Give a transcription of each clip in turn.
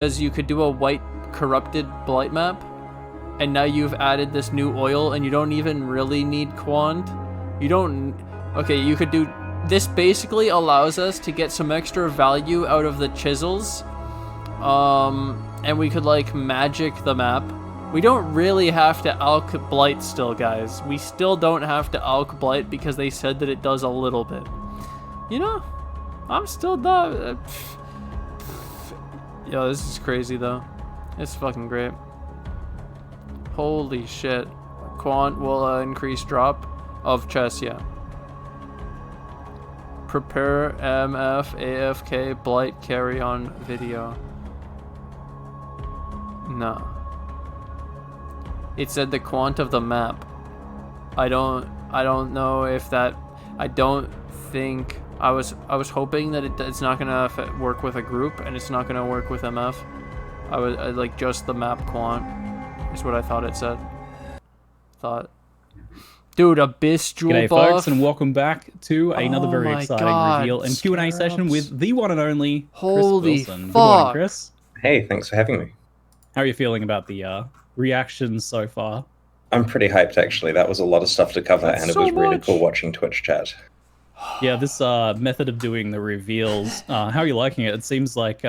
because you could do a white corrupted blight map, and now you've added this new oil, and you don't even really need quant. You don't. Okay, you could do. This basically allows us to get some extra value out of the chisels, and we could like magic the map. We don't really have to alch blight still, guys. We still don't have to alch blight because they said that it does a little bit. You know, I'm still not. Yo, this is crazy though. It's fucking great. Holy shit. Quant will increase drop of chess, yeah. Prepare MF AFK blight carry on video. No. It said the quant of the map. I don't know if that. I don't think. I was hoping that it's not gonna work with a group and it's not gonna work with MF. I like just the map quant is what I thought it said. Dude, Abyss Jewel G'day, buff. folks, and welcome back to another very exciting reveal and Q&A session with the one and only Holy Chris Wilson. fuck. Good morning, Chris. Hey, thanks for having me. How are you feeling about the reactions so far? I'm pretty hyped, actually. That was a lot of stuff to cover, That's and it so was really much. cool watching Twitch chat. Yeah, this method of doing the reveals, how are you liking it? It seems like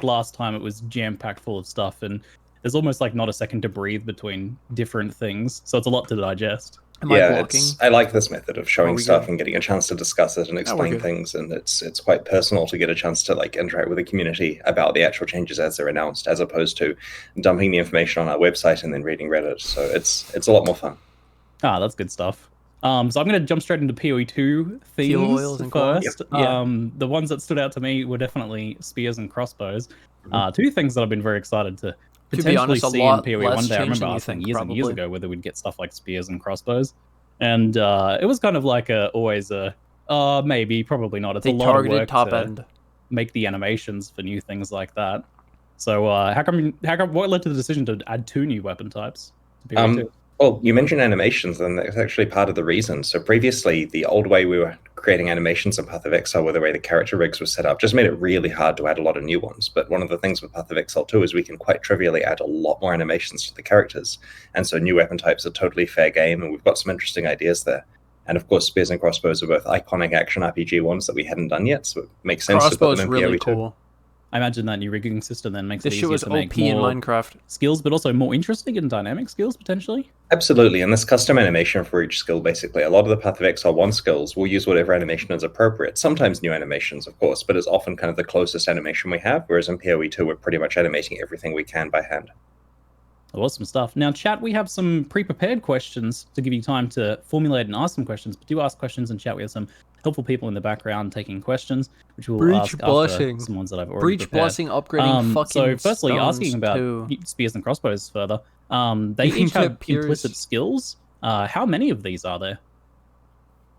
last time it was jam-packed full of stuff, and there's almost like not a second to breathe between different things, so it's a lot to digest. I like this method of showing stuff and getting a chance to discuss it and explain things, and it's quite personal to get a chance to like interact with the community about the actual changes as they're announced, as opposed to dumping the information on our website and then reading Reddit. So it's a lot more fun. Ah, that's good stuff. So I'm going to jump straight into PoE2 themes first. Yep. The ones that stood out to me were definitely spears and crossbows. Two things that I've been very excited to potentially see in PoE one day. I remember asking years and years ago whether we'd get stuff like spears and crossbows, and it was kind of like always a maybe, probably not. It's a lot of work to make the animations for new things like that. So how come what led to the decision to add 2 new weapon types to PoE2? Well, you mentioned animations, and that's actually part of the reason. So previously, the old way we were creating animations in Path of Exile, with the way the character rigs were set up, just made it really hard to add a lot of new ones. But one of the things with Path of Exile 2 is we can quite trivially add a lot more animations to the characters. And so new weapon types are totally fair game, and we've got some interesting ideas there. And of course, spears and crossbows are both iconic action RPG ones that we hadn't done yet, so it makes sense to put them in really PoE2. cool. I imagine that new rigging system then makes it easier to make OP in Minecraft skills, but also more interesting and dynamic skills, potentially? Absolutely, and this custom animation for each skill, basically. A lot of the Path of Exile 1 skills will use whatever animation is appropriate. Sometimes new animations, of course, but it's often kind of the closest animation we have, whereas in PoE2 we're pretty much animating everything we can by hand. Awesome stuff. Now, chat, we have some pre-prepared questions to give you time to formulate and ask some questions, but do ask questions in chat. We have some helpful people in the background taking questions, which we'll ask after some ones that I've already prepared. Blessing upgrading fucking So firstly, asking about spears and crossbows further, they each have implicit skills. How many of these are there?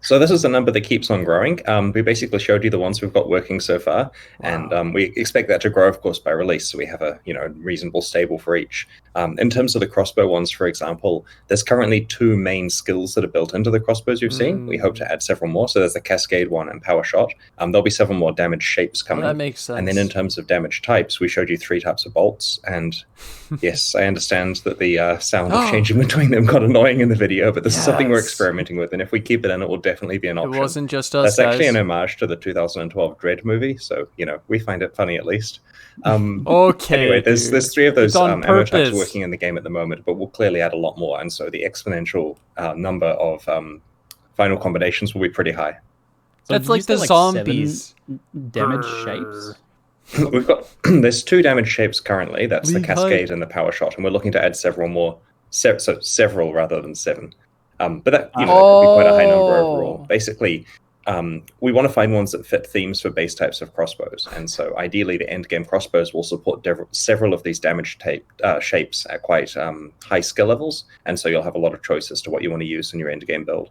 So this is a number that keeps on growing. We basically showed you the ones we've got working so far, and we expect that to grow, of course, by release. So we have a reasonable stable for each. In terms of the crossbow ones, for example, there's currently 2 main skills that are built into the crossbows you've seen. We hope to add several more. So there's the Cascade one and Power Shot. There'll be several more damage shapes coming. That makes sense. And then in terms of damage types, we showed you 3 types of bolts. And yes, I understand that the sound of changing between them got annoying in the video, but this is something we're experimenting with. And if we keep it in, it will definitely be an option. It wasn't just us. That's actually an homage to the 2012 Dread movie, so we find it funny at least. Okay. Anyway, there's 3 of those ammo types working in the game at the moment, but we'll clearly add a lot more, and so the exponential number of final combinations will be pretty high. So that's like the zombies. Damage shapes. We've got there's 2 damage shapes currently. That's the Cascade and the Power Shot, and we're looking to add several more. So several rather than 7. But that could be quite a high number overall. Basically, we want to find ones that fit themes for base types of crossbows, and so ideally the end game crossbows will support several of these damage shapes at quite high skill levels, and so you'll have a lot of choice as to what you want to use in your end game build.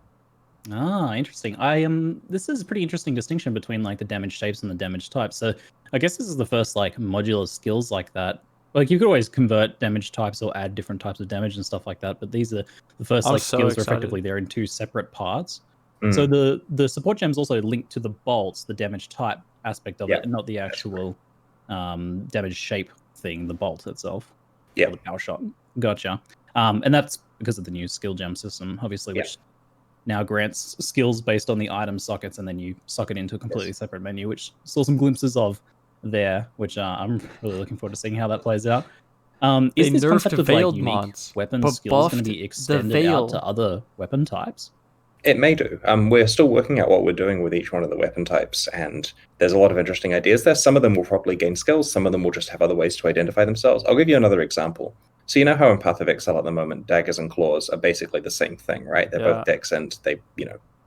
Ah, interesting. This is a pretty interesting distinction between like the damage shapes and the damage types. So I guess this is the first like modular skills like that. Like you could always convert damage types or add different types of damage and stuff like that, but these are the first skills where effectively they're in 2 separate parts. So the support gems also link to the bolts, the damage type aspect of it, and not the actual damage shape thing, the bolt itself. Yeah. Or the power shot. Gotcha. And that's because of the new skill gem system, obviously, which now grants skills based on the item sockets, and then you socket into a completely separate menu, which saw some glimpses of there, which I'm really looking forward to seeing how that plays out. Is this concept of like unique weapon skills going to be extended out to other weapon types? It may do. We're still working out what we're doing with each one of the weapon types, and there's a lot of interesting ideas there. Some of them will probably gain skills, some of them will just have other ways to identify themselves. I'll give you another example. So you know how in Path of Exile at the moment, daggers and claws are basically the same thing, right? They're both decks and they,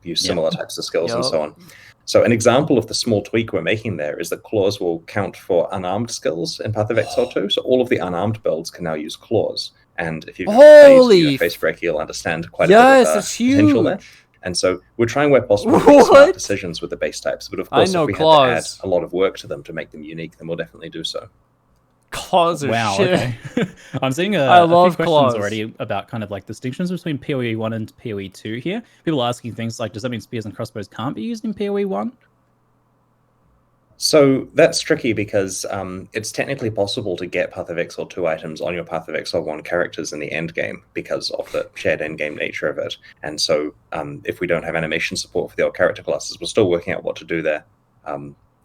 use similar types of skills and so on. So an example of the small tweak we're making there is that claws will count for unarmed skills in Path of Exile 2. So all of the unarmed builds can now use claws. And if you've played Face Break, you'll understand quite a bit of potential there. And so we're trying where possible to make smart decisions with the base types. But of course, if we had to add a lot of work to them to make them unique, then we'll definitely do so. Claws are shit. Okay. I'm seeing a few questions already about kind of like distinctions between PoE 1 and PoE 2 here. People are asking things like, does that mean spears and crossbows can't be used in PoE 1? So that's tricky because it's technically possible to get Path of Exile 2 items on your Path of Exile 1 characters in the end game because of the shared end game nature of it. And so if we don't have animation support for the old character classes, we're still working out what to do there.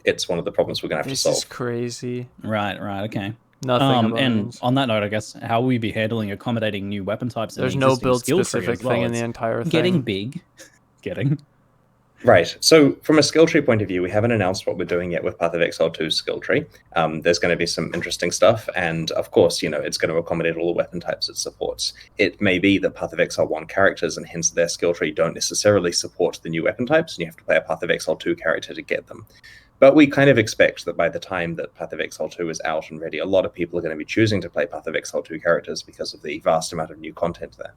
It's one of the problems we're going to have to solve. This is crazy. Right, okay. Nothing and on that note, I guess, how will we be handling accommodating new weapon types? There's no build-specific thing in the entire thing. Getting big. Right. So from a skill tree point of view, we haven't announced what we're doing yet with Path of Exile 2's skill tree. There's going to be some interesting stuff. And of course, it's going to accommodate all the weapon types it supports. It may be that Path of Exile 1 characters and hence their skill tree don't necessarily support the new weapon types, and you have to play a Path of Exile 2 character to get them. But we kind of expect that by the time that Path of Exile 2 is out and ready, a lot of people are going to be choosing to play Path of Exile 2 characters because of the vast amount of new content there.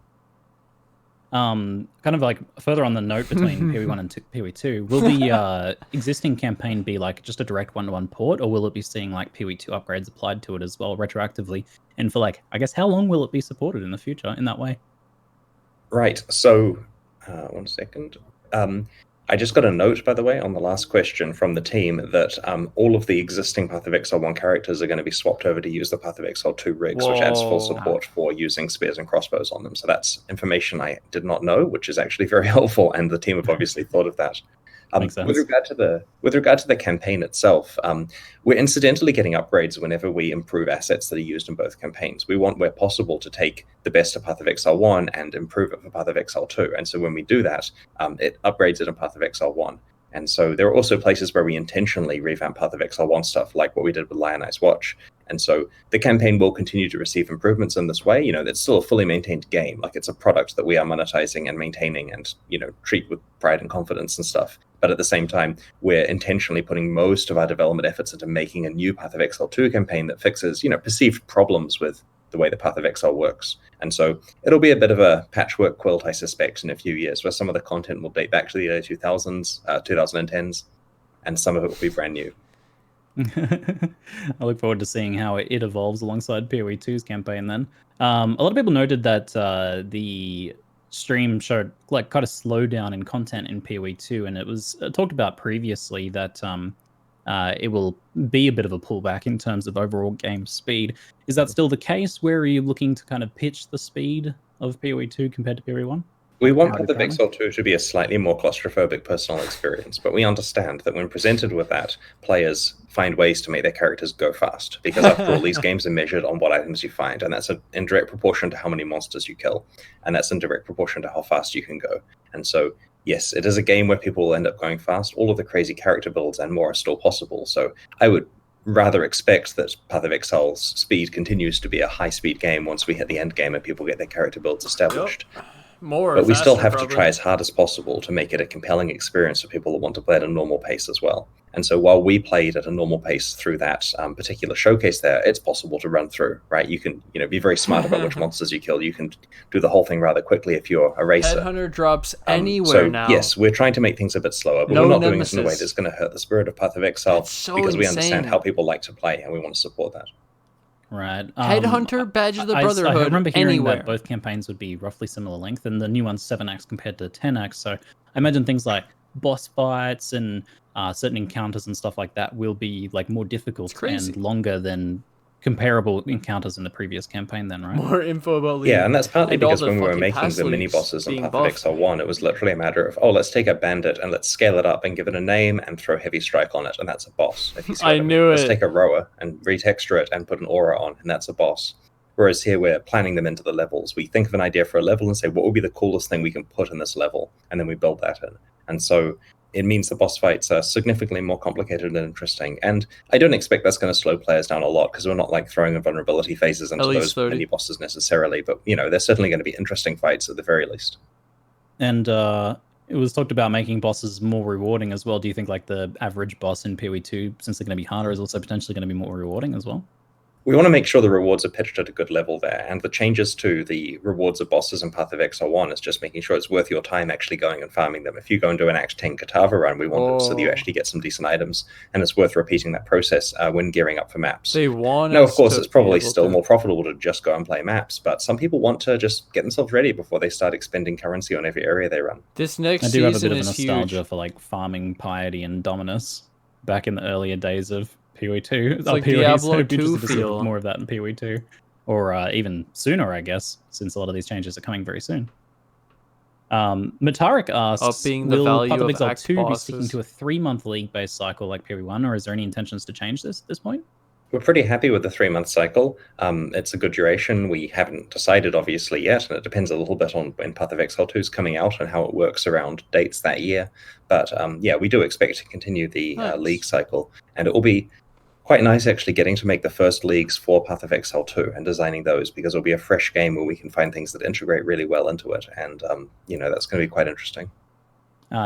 Kind of like further on the note between PoE 1 and PoE 2, will the existing campaign be like just a direct one-to-one port, or will it be seeing like PoE 2 upgrades applied to it as well retroactively? And for like, I guess, how long will it be supported in the future in that way? Right. So, 1 second. I just got a note, by the way, on the last question from the team that all of the existing Path of Exile 1 characters are going to be swapped over to use the Path of Exile 2 rigs, which adds full support for using spears and crossbows on them. So that's information I did not know, which is actually very helpful, and the team have obviously thought of that. With regard to the campaign itself, we're incidentally getting upgrades whenever we improve assets that are used in both campaigns. We want, where possible, to take the best of Path of Exile 1 and improve it for Path of Exile 2. And so when we do that, it upgrades it in Path of Exile 1. And so there are also places where we intentionally revamp Path of Exile 1 stuff, like what we did with Lionized Watch. And so the campaign will continue to receive improvements in this way. It's still a fully maintained game. Like, it's a product that we are monetizing and maintaining and, treat with pride and confidence and stuff. But at the same time, we're intentionally putting most of our development efforts into making a new Path of Exile 2 campaign that fixes, perceived problems with the way the Path of Exile works. And so it'll be a bit of a patchwork quilt, I suspect, in a few years, where some of the content will date back to the early 2000s, 2010s, and some of it will be brand new. I look forward to seeing how it evolves alongside PoE 2's campaign then. A lot of people noted that the stream showed like kind of slowdown in content in PoE 2, and it was talked about previously that it will be a bit of a pullback in terms of overall game speed. Is that still the case? Where are you looking to kind of pitch the speed of PoE 2 compared to PoE 1? We want Path of Exile 2 to be a slightly more claustrophobic personal experience, but we understand that when presented with that, players find ways to make their characters go fast, because after all, these games are measured on what items you find, and that's in direct proportion to how many monsters you kill, and that's in direct proportion to how fast you can go. And so, yes, it is a game where people will end up going fast. All of the crazy character builds and more are still possible, so I would rather expect that Path of Exile's speed continues to be a high-speed game once we hit the end game and people get their character builds established. Yep. But we still have to try as hard as possible to make it a compelling experience for people that want to play at a normal pace as well. And so while we played at a normal pace through that particular showcase there, it's possible to run through, right? You can be very smart about which monsters you kill. You can do the whole thing rather quickly if you're a racer. Headhunter drops anywhere now. Yes, we're trying to make things a bit slower, but we're not doing it in a way that's going to hurt the spirit of Path of Exile, because we understand how people like to play and we want to support that. Right. Headhunter, Badge of the Brotherhood, I remember hearing anywhere. that both campaigns would be roughly similar length, and the new one's 7x compared to 10x. So I imagine things like boss fights and certain encounters and stuff like that will be like more difficult and longer than comparable encounters in the previous campaign then, right? More info about League. Yeah, and that's partly because when we were fucking making past the mini leagues bosses in being Path of buffed. Exile 1, it was literally a matter of, let's take a bandit and let's scale it up and give it a name and throw Heavy Strike on it, and that's a boss. If you see what I mean. Let's take a rower and retexture it and put an aura on, and that's a boss. Whereas here we're planning them into the levels. We think of an idea for a level and say, what would be the coolest thing we can put in this level? And then we build that in. And so it means the boss fights are significantly more complicated and interesting. And I don't expect that's going to slow players down a lot, because we're not like throwing vulnerability phases into those mini bosses necessarily. But, they're certainly going to be interesting fights at the very least. And it was talked about making bosses more rewarding as well. Do you think like the average boss in PoE 2, since they're going to be harder, is also potentially going to be more rewarding as well? We want to make sure the rewards are pitched at a good level there, and the changes to the rewards of bosses in Path of Exile 1 is just making sure it's worth your time actually going and farming them. If you go and do an Act 10 Katava run, we want it so that you actually get some decent items, and it's worth repeating that process when gearing up for maps. Now, of course, it's probably still more profitable to just go and play maps, but some people want to just get themselves ready before they start expending currency on every area they run. This next I do have a bit of a nostalgia huge for like farming piety and dominus back in the earlier days of PoE 2. It's like Diablo 2 feel. More of that in PoE 2. Or even sooner, I guess, since a lot of these changes are coming very soon. Matarik asks, will Path of Exile 2 be sticking to a 3-month league-based cycle like PoE 1, or is there any intentions to change this at this point? We're pretty happy with the 3-month cycle. It's a good duration. We haven't decided, obviously, yet, and it depends a little bit on when Path of Exile 2 is coming out and how it works around dates that year. But yeah, we do expect to continue the league cycle, and it will be quite nice actually getting to make the first leagues for Path of Exile 2 and designing those, because it'll be a fresh game where we can find things that integrate really well into it, and that's going to be quite interesting.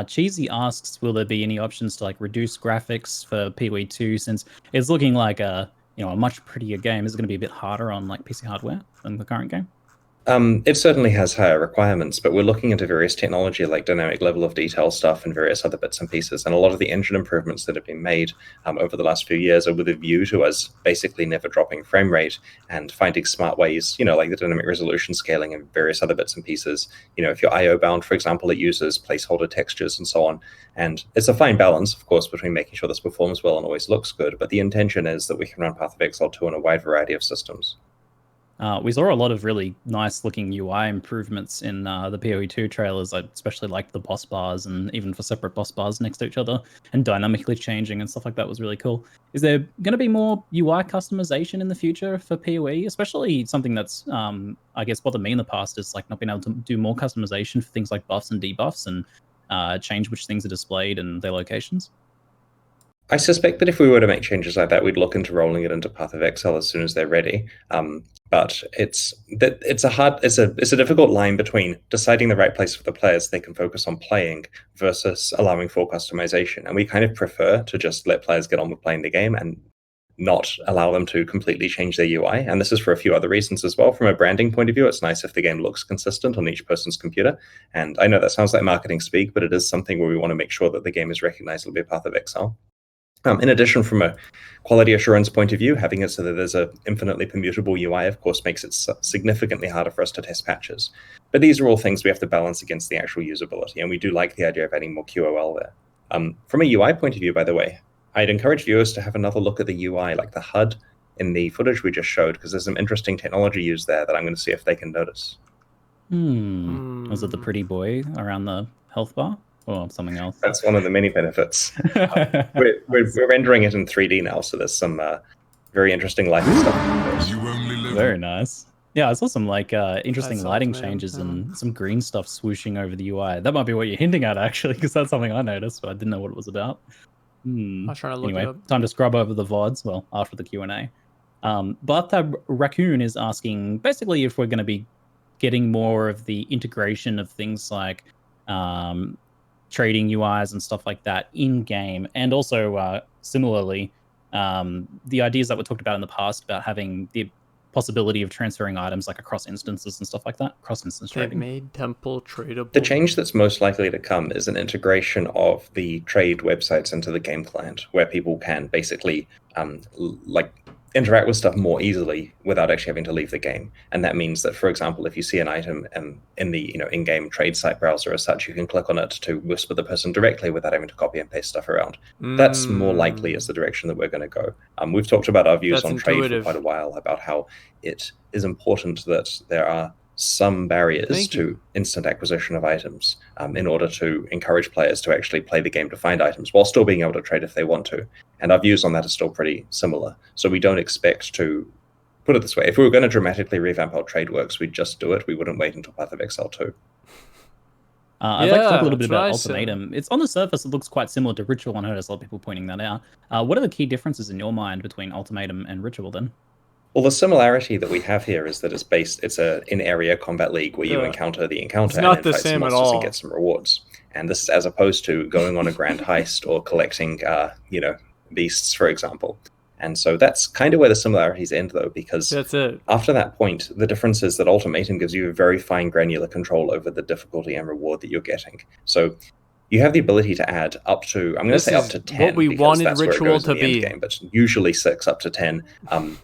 Cheesy asks, will there be any options to like reduce graphics for PoE 2, since it's looking like a much prettier game? Is it going to be a bit harder on like PC hardware than the current game? It certainly has higher requirements, but we're looking into various technology like dynamic level of detail stuff and various other bits and pieces. And a lot of the engine improvements that have been made over the last few years are with a view to us basically never dropping frame rate and finding smart ways, like the dynamic resolution scaling and various other bits and pieces. If you're IO bound, for example, it uses placeholder textures and so on. And it's a fine balance, of course, between making sure this performs well and always looks good. But the intention is that we can run Path of Exile 2 on a wide variety of systems. We saw a lot of really nice-looking UI improvements in the PoE 2 trailers. I especially liked the boss bars, and even for separate boss bars next to each other, and dynamically changing and stuff like that was really cool. Is there going to be more UI customization in the future for PoE? Especially something that's, I guess, bothered me in the past is like not being able to do more customization for things like buffs and debuffs and change which things are displayed and their locations. I suspect that if we were to make changes like that, we'd look into rolling it into Path of Exile as soon as they're ready. But it's a difficult line between deciding the right place for the players so they can focus on playing versus allowing for customization. And we kind of prefer to just let players get on with playing the game and not allow them to completely change their UI. And this is for a few other reasons as well. From a branding point of view, it's nice if the game looks consistent on each person's computer. And I know that sounds like marketing speak, but it is something where we want to make sure that the game is recognizably a Path of Exile. In addition, from a quality assurance point of view, having it so that there's an infinitely commutable UI, of course, makes it significantly harder for us to test patches. But these are all things we have to balance against the actual usability, and we do like the idea of adding more QOL there. From a UI point of view, by the way, I'd encourage viewers to have another look at the UI, like the HUD in the footage we just showed, because there's some interesting technology used there that I'm going to see if they can notice. Was it the pretty boy around the health bar? Or something else. That's one of the many benefits. we're rendering it in 3D now, so there's some very interesting lighting stuff. Very nice. Yeah, I saw some like interesting lighting changes and some green stuff swooshing over the UI. That might be what you're hinting at, actually, because that's something I noticed, but I didn't know what it was about. I was trying to look it up. Time to scrub over the VODs. Well, after the Q&A. Barthab Raccoon is asking basically if we're going to be getting more of the integration of things like trading UIs and stuff like that in game, and also similarly the ideas that were talked about in the past about having the possibility of transferring items like across instances and stuff like that, cross-instance trading. They've made temple tradable. The change that's most likely to come is an integration of the trade websites into the game client, where people can basically like interact with stuff more easily without actually having to leave the game. And that means that, for example, if you see an item in the in-game trade site browser as such, you can click on it to whisper the person directly without having to copy and paste stuff around. That's more likely is the direction that we're going to go. We've talked about our views on trade for quite a while, about how it is important that there are some barriers to instant acquisition of items in order to encourage players to actually play the game to find items while still being able to trade if they want to. And our views on that are still pretty similar. So we don't expect to, put it this way, if we were going to dramatically revamp how trade works, we'd just do it. We wouldn't wait until Path of Exile 2. I'd like to talk a little bit about Ultimatum. It's on the surface, it looks quite similar to Ritual. I noticed a lot of people pointing that out. What are the key differences in your mind between Ultimatum and Ritual then? Well, the similarity that we have here is that it's a in-area combat league where you encounter the encounter and then fight some monsters and get some rewards. And this is as opposed to going on a grand heist or collecting, beasts, for example. And so that's kind of where the similarities end, though, because after that point, the difference is that Ultimatum gives you a very fine granular control over the difficulty and reward that you're getting. So you have the ability to add up to, I'm going to say up to 10, what we wanted that's Ritual to be. Game, but usually 6 up to 10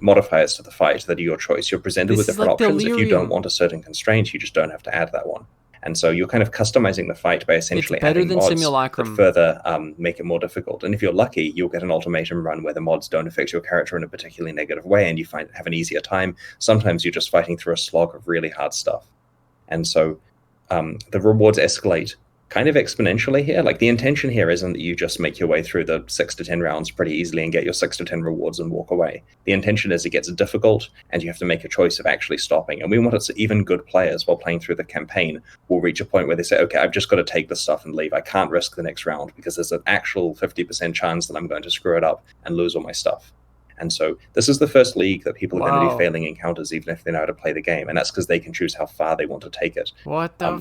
modifiers to the fight that are your choice. You're presented with different options. Delirium. If you don't want a certain constraint, you just don't have to add that one. And so you're kind of customizing the fight by essentially adding mods that further make it more difficult. And if you're lucky, you'll get an Ultimatum run where the mods don't affect your character in a particularly negative way and you have an easier time. Sometimes you're just fighting through a slog of really hard stuff. And so the rewards escalate kind of exponentially here. Like the intention here isn't that you just make your way through the 6 to 10 rounds pretty easily and get your 6 to 10 rewards and walk away. The intention is it gets difficult and you have to make a choice of actually stopping. And we want it so even good players while playing through the campaign will reach a point where they say, okay, I've just got to take this stuff and leave. I can't risk the next round because there's an actual 50% chance that I'm going to screw it up and lose all my stuff. And so this is the first league that people are going to be failing encounters even if they know how to play the game. And that's because they can choose how far they want to take it.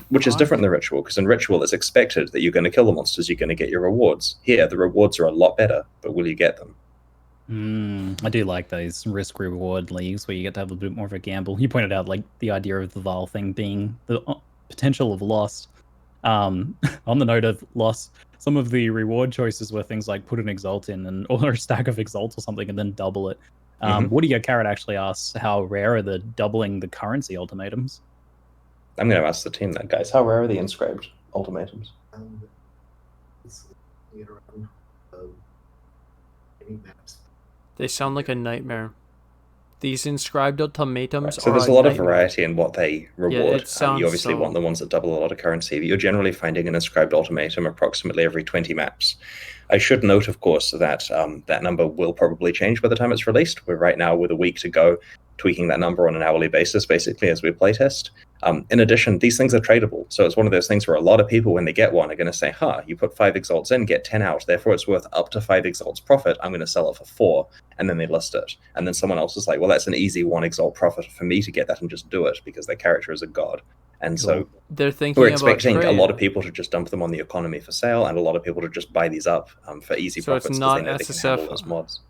Which is different than Ritual, because in Ritual it's expected that you're going to kill the monsters, you're going to get your rewards. Here, the rewards are a lot better, but will you get them? I do like those risk-reward leagues where you get to have a bit more of a gamble. You pointed out like the idea of the Vowel thing being the potential of loss. On the note of loss, some of the reward choices were things like put an Exalt in or a stack of Exalts or something and then double it. Woody Carrot actually asks how rare are the doubling the currency ultimatums? I'm going to ask the team that, guys. How rare are the inscribed ultimatums? They sound like a nightmare. These inscribed ultimatums So there's a lot of variety in what they reward. Yeah, you obviously want the ones that double a lot of currency, but you're generally finding an inscribed ultimatum approximately every 20 maps. I should note, of course, that that number will probably change by the time it's released. We're right now with a week to go, tweaking that number on an hourly basis, basically, as we playtest. In addition, these things are tradable. So it's one of those things where a lot of people, when they get one, are going to say, you put 5 Exalts in, get 10 out. Therefore, it's worth up to 5 Exalts profit. I'm going to sell it for 4. And then they list it. And then someone else is like, well, that's an easy 1 Exalt profit for me to get that and just do it because their character is a god. And so we're expecting a lot of people to just dump them on the economy for sale and a lot of people to just buy these up for easy profits because they know they can handle those mods.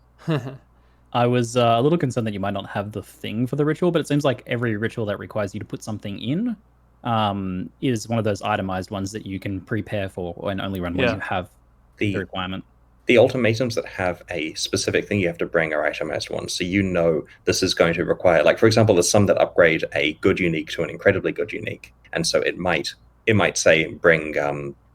I was a little concerned that you might not have the thing for the ritual, but it seems like every ritual that requires you to put something in is one of those itemized ones that you can prepare for and only run when you have the requirement. The ultimatums that have a specific thing you have to bring are itemized ones, so you know this is going to require, like for example, there's some that upgrade a good unique to an incredibly good unique, and so it might say bring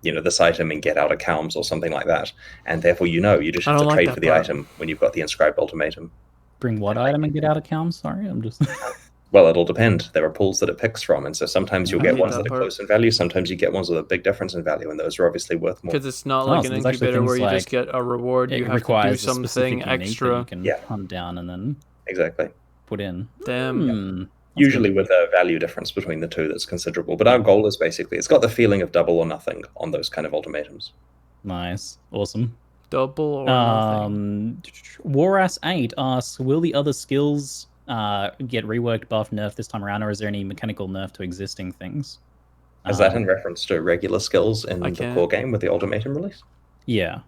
this item and get out a Calms or something like that, and therefore you just have to trade for the item when you've got the inscribed ultimatum. Bring what item and get out a Calms? Sorry, I'm just. Well, it'll depend. There are pools that it picks from, and so sometimes you'll get ones that are close in value, sometimes you get ones with a big difference in value, and those are obviously worth more. Because it's not like an incubator where you just get a reward, you have to do something extra. You can hunt down and then put in. Damn. Usually with a value difference between the two that's considerable, but our goal is basically, it's got the feeling of double or nothing on those kind of ultimatums. Nice. Awesome. Double or nothing. Warass8 asks, will the other skills get reworked, buffed, nerfed this time around, or is there any mechanical nerf to existing things? Is that in reference to regular skills in the core game with the ultimatum release? Yeah.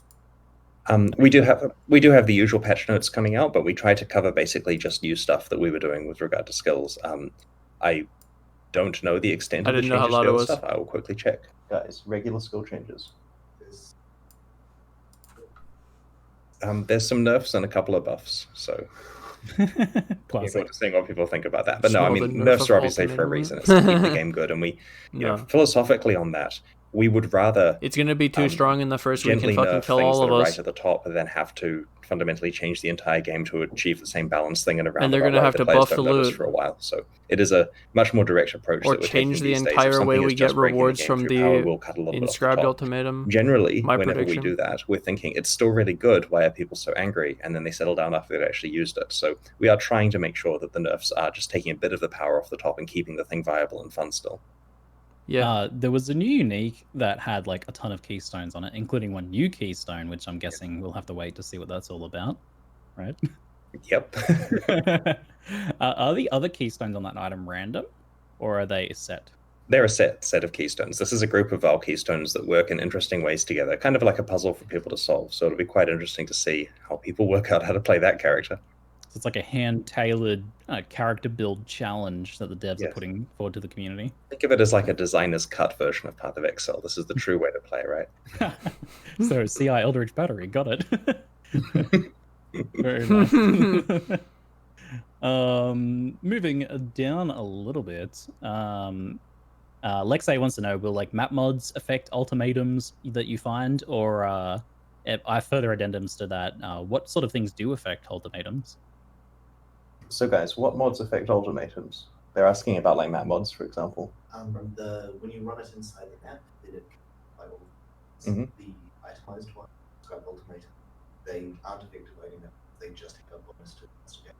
We do have the usual patch notes coming out, but we try to cover basically just new stuff that we were doing with regard to skills. I don't know the extent of the changes to the stuff. I will quickly check. Guys, regular skill changes. There's some nerfs and a couple of buffs, so Classic. Seeing what people think about that. But no, I mean, nerfs are obviously for a reason. It's to keep the game good. And we, you know, philosophically on that, we would rather... It's going to be too strong in the first week and fucking kill all of us. Right at the top, and then have to fundamentally change the entire game to achieve the same balance thing in a round. And they're going to have to buff the loot for a while. So it is a much more direct approach. Or change the entire way we get rewards from the inscribed ultimatum. Generally, whenever we do that, we're thinking it's still really good. Why are people so angry? And then they settle down after they've actually used it. So we are trying to make sure that the nerfs are just taking a bit of the power off the top and keeping the thing viable and fun still. Yeah, there was a new unique that had like a ton of keystones on it, including one new keystone, which I'm guessing we'll have to wait to see what that's all about, right? Yep. Are the other keystones on that item random, or are they set? They're a set of keystones. This is a group of Vowel keystones that work in interesting ways together, kind of like a puzzle for people to solve. So it'll be quite interesting to see how people work out how to play that character. So it's like a hand-tailored character build challenge that the devs are putting forward to the community. Think of it as like a designer's cut version of Path of Exile. This is the true way to play, right? So CI Eldritch Battery, got it. Very nice. Moving down a little bit, Lexay wants to know, will like map mods affect ultimatums that you find, or I further addendums to that, what sort of things do affect ultimatums? So guys, what mods affect ultimatums? They're asking about like map mods, for example. When you run it inside the map, the itemized one, it's got ultimatum. They aren't affected by any map. They just have a bonus to investigate.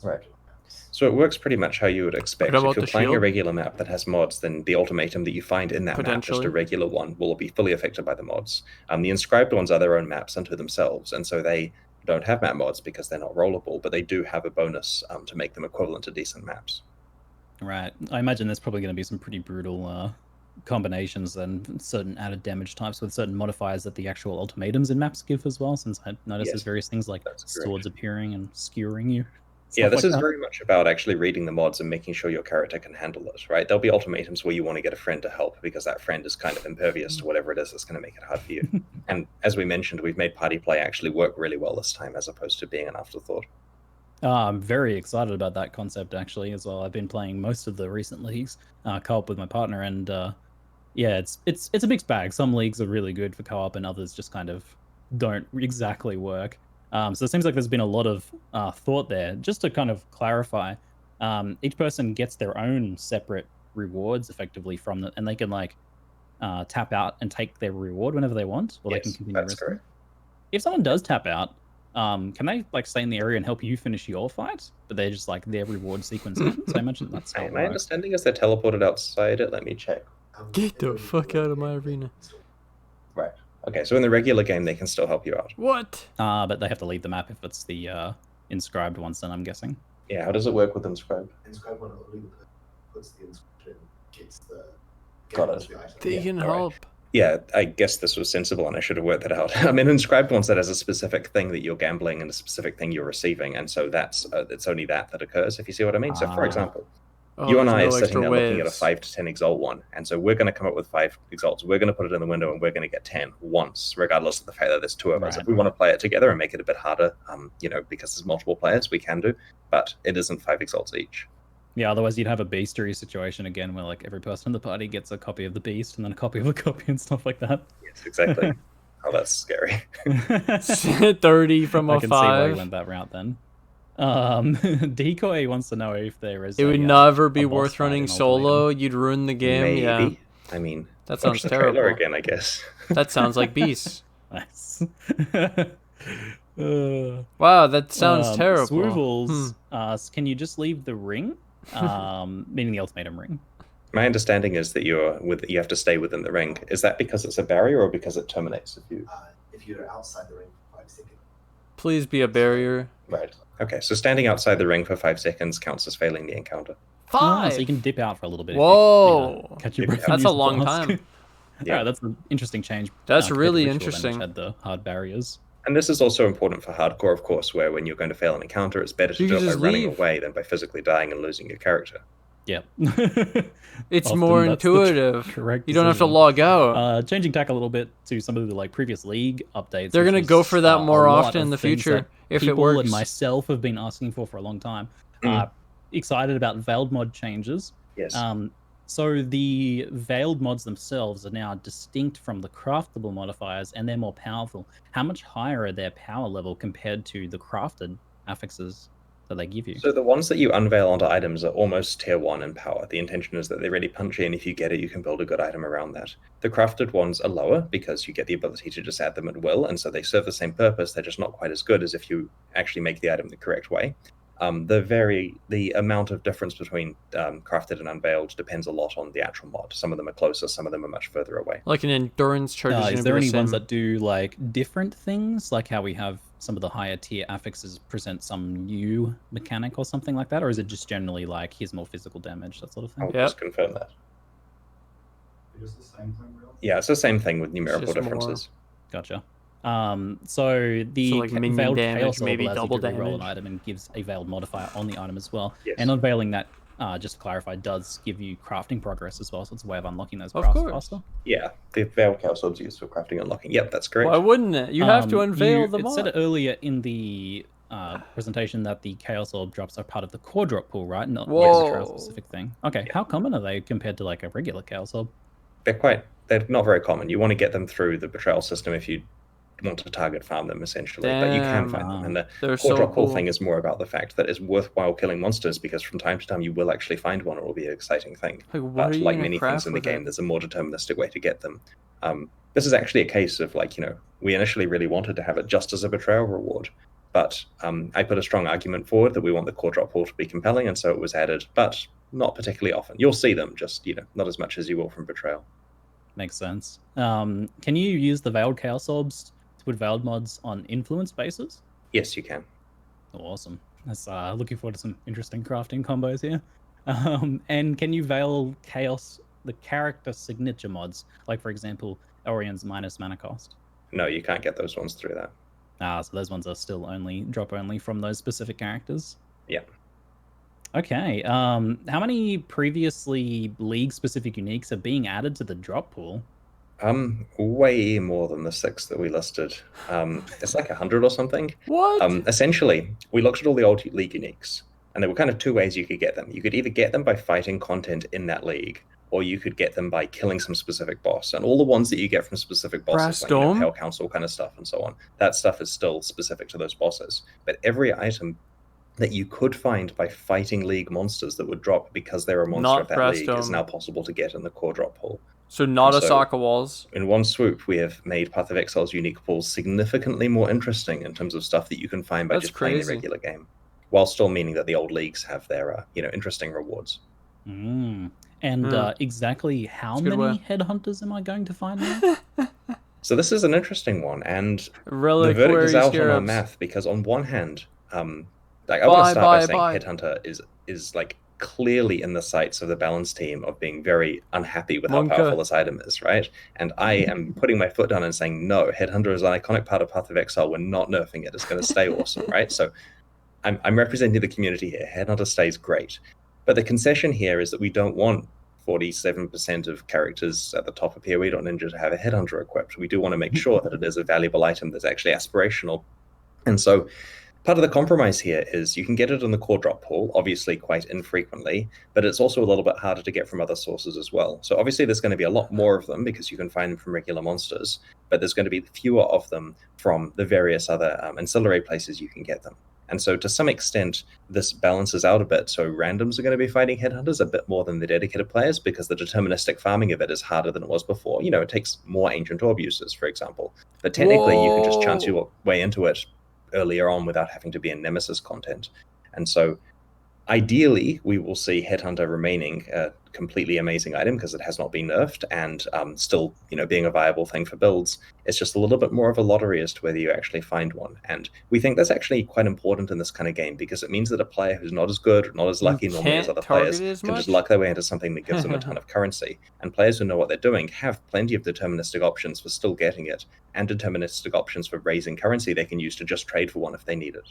Right. So it works pretty much how you would expect. If you're playing a regular map that has mods, then the ultimatum that you find in that map, just a regular one, will be fully affected by the mods. The inscribed ones are their own maps unto themselves, and so they don't have map mods because they're not rollable, but they do have a bonus to make them equivalent to decent maps. Right. I imagine there's probably going to be some pretty brutal combinations and certain added damage types with certain modifiers that the actual ultimatums in maps give as well, since I noticed there's various things like swords appearing and skewering you. Yeah, this is very much about actually reading the mods and making sure your character can handle it, right? There'll be ultimatums where you want to get a friend to help because that friend is kind of impervious to whatever it is that's going to make it hard for you. And as we mentioned, we've made party play actually work really well this time as opposed to being an afterthought. I'm very excited about that concept actually as well. I've been playing most of the recent leagues co-op with my partner, and yeah, it's a mixed bag. Some leagues are really good for co-op and others just kind of don't exactly work. So it seems like there's been a lot of thought there. Just to kind of clarify, each person gets their own separate rewards effectively from it, and they can like tap out and take their reward whenever they want, or they can continue risking. If someone does tap out, can they like stay in the area and help you finish your fight? But they're just like their reward sequence. So I imagine that's how my understanding is they're teleported outside it. Let me check. Get the fuck out of my arena. Right. Okay, so in the regular game, they can still help you out. What? But they have to leave the map if it's the inscribed ones, then I'm guessing. Yeah, how does it work with inscribed? Inscribed one only puts the inscription, gets the... Got it. They can help. Right. Yeah, I guess this was sensible and I should have worked that out. I mean, inscribed one that has a specific thing that you're gambling and a specific thing you're receiving, and so that's it's only that occurs, if you see what I mean. So for example, you and I are sitting there looking at a 5 to 10 exalt one, and so we're going to come up with 5 exalts. We're going to put it in the window, and we're going to get 10 once, regardless of the fact that there's 2 of us. If we want to play it together and make it a bit harder, you know, because there's multiple players, we can do, but it isn't 5 exalts each. Yeah, otherwise you'd have a beastery situation again, where like every person in the party gets a copy of the beast and then a copy of a copy and stuff like that. Yes, exactly. Oh, that's scary. 30 from a 5. I can see why you went that route then. Decoy wants to know if there is. It would never be worth running solo. You'd ruin the game. Maybe. Yeah. I mean, that sounds terrible. Again, I guess. That sounds like beast. Nice. Wow, that sounds terrible. Swoovles, can you just leave the ring? Meaning the ultimatum ring. My understanding is that you have to stay within the ring. Is that because it's a barrier or because it terminates if you're outside the ring for 5 seconds? Please be a barrier. Right. Okay, so standing outside the ring for 5 seconds counts as failing the encounter. 5. So you can dip out for a little bit. Whoa, catch your breath. That's a long time. Yeah, that's an interesting change. That's really interesting. Had the hard barriers. And this is also important for hardcore, of course, where when you're going to fail an encounter, it's better to do it by running away than by physically dying and losing your character. Yep. It's more intuitive. Correct. You don't have to log out. Changing tack a little bit to some of the like previous league updates. They're gonna go for that more often in the future if it works. People and myself have been asking for a long time. Excited about veiled mod changes. Yes. So the veiled mods themselves are now distinct from the craftable modifiers, and they're more powerful. How much higher are their power level compared to the crafted affixes that they give you? So the ones that you unveil onto items are almost tier 1 in power. The intention is that they're really punchy, and if you get it, you can build a good item around that. The crafted ones are lower because you get the ability to just add them at will, and so they serve the same purpose. They're just not quite as good as if you actually make the item the correct way. The amount of difference between crafted and unveiled depends a lot on the actual mod. Some of them are closer, some of them are much further away. Like an endurance charge. Is there any ones that do like different things, like how we have some of the higher tier affixes present some new mechanic or something like that, or is it just generally like here's more physical damage, that sort of thing? I'll just confirm that. It's the same thing, really? Yeah, it's the same thing with numerical differences. Gotcha. So the like veiled damage, chaos maybe allows double you to reroll damage an item and gives a veiled modifier on the item as well. Yes. And unveiling that, just to clarify, does give you crafting progress as well, so it's a way of unlocking those crafts faster. Yeah, the veiled Chaosobs used for crafting and unlocking. Yep, that's correct. Why wouldn't it? You have to unveil the mod. It said earlier in the presentation that the Chaos Orb drops are part of the core drop pool, right? Not a betrayal specific thing. Okay, how common are they compared to like a regular Chaos Orb? They're not very common. You want to get them through the betrayal system if you want to target farm them, essentially. But you can find them. And the core drop pool thing is more about the fact that it's worthwhile killing monsters, because from time to time you will actually find one. It will be an exciting thing. But like many things in the game, there's a more deterministic way to get them. This is actually a case of like, we initially really wanted to have it just as a betrayal reward. But I put a strong argument forward that we want the core drop pool to be compelling, and so it was added, but not particularly often. You'll see them, just not as much as you will from betrayal. Makes sense. Can you use the veiled Chaos Orbs to put veiled mods on influence bases? Yes, you can. Awesome. That's looking forward to some interesting crafting combos here. And can you veil the character signature mods, like for example, Orion's minus mana cost? No, you can't get those ones through that. So those ones are still drop only from those specific characters? Yeah. Okay. How many previously league-specific uniques are being added to the drop pool? Way more than the 6 that we listed. It's like 100 or something. What? Essentially, we looked at all the old league uniques, and there were kind of 2 ways you could get them. You could either get them by fighting content in that league, or you could get them by killing some specific boss. And all the ones that you get from specific bosses, like Hell Council kind of stuff and so on, that stuff is still specific to those bosses. But every item that you could find by fighting league monsters that would drop because they're a monster of that league is now possible to get in the core drop pool. So not Osaka walls. In one swoop, we have made Path of Exile's unique pools significantly more interesting in terms of stuff that you can find by just playing the regular game, while still meaning that the old leagues have their interesting rewards. And exactly how many headhunters am I going to find now? So this is an interesting one, and the verdict is out on our math, because on one hand, I want to start by saying Headhunter is like clearly in the sights of the balance team of being very unhappy with how powerful this item is, right? And I am putting my foot down and saying, no, Headhunter is an iconic part of Path of Exile. We're not nerfing it. It's going to stay awesome, right? So I'm representing the community here. Headhunter stays great. But the concession here is that we don't want 47% of characters at the top of PoE.Ninja to have a Headhunter equipped. We do want to make sure that it is a valuable item that's actually aspirational. And so part of the compromise here is you can get it in the core drop pool, obviously quite infrequently, but it's also a little bit harder to get from other sources as well. So obviously there's going to be a lot more of them because you can find them from regular monsters, but there's going to be fewer of them from the various other ancillary places you can get them. And so to some extent, this balances out a bit. So randoms are going to be fighting Headhunters a bit more than the dedicated players, because the deterministic farming of it is harder than it was before. It takes more Ancient Orb uses, for example. But technically, you can just chance your way into it earlier on without having to be in Nemesis content. And so ideally, we will see Headhunter remaining a completely amazing item because it has not been nerfed, and still, being a viable thing for builds. It's just a little bit more of a lottery as to whether you actually find one. And we think that's actually quite important in this kind of game, because it means that a player who's not as good or not as lucky normally as other players can just luck their way into something that gives them a ton of currency. And players who know what they're doing have plenty of deterministic options for still getting it, and deterministic options for raising currency they can use to just trade for one if they need it.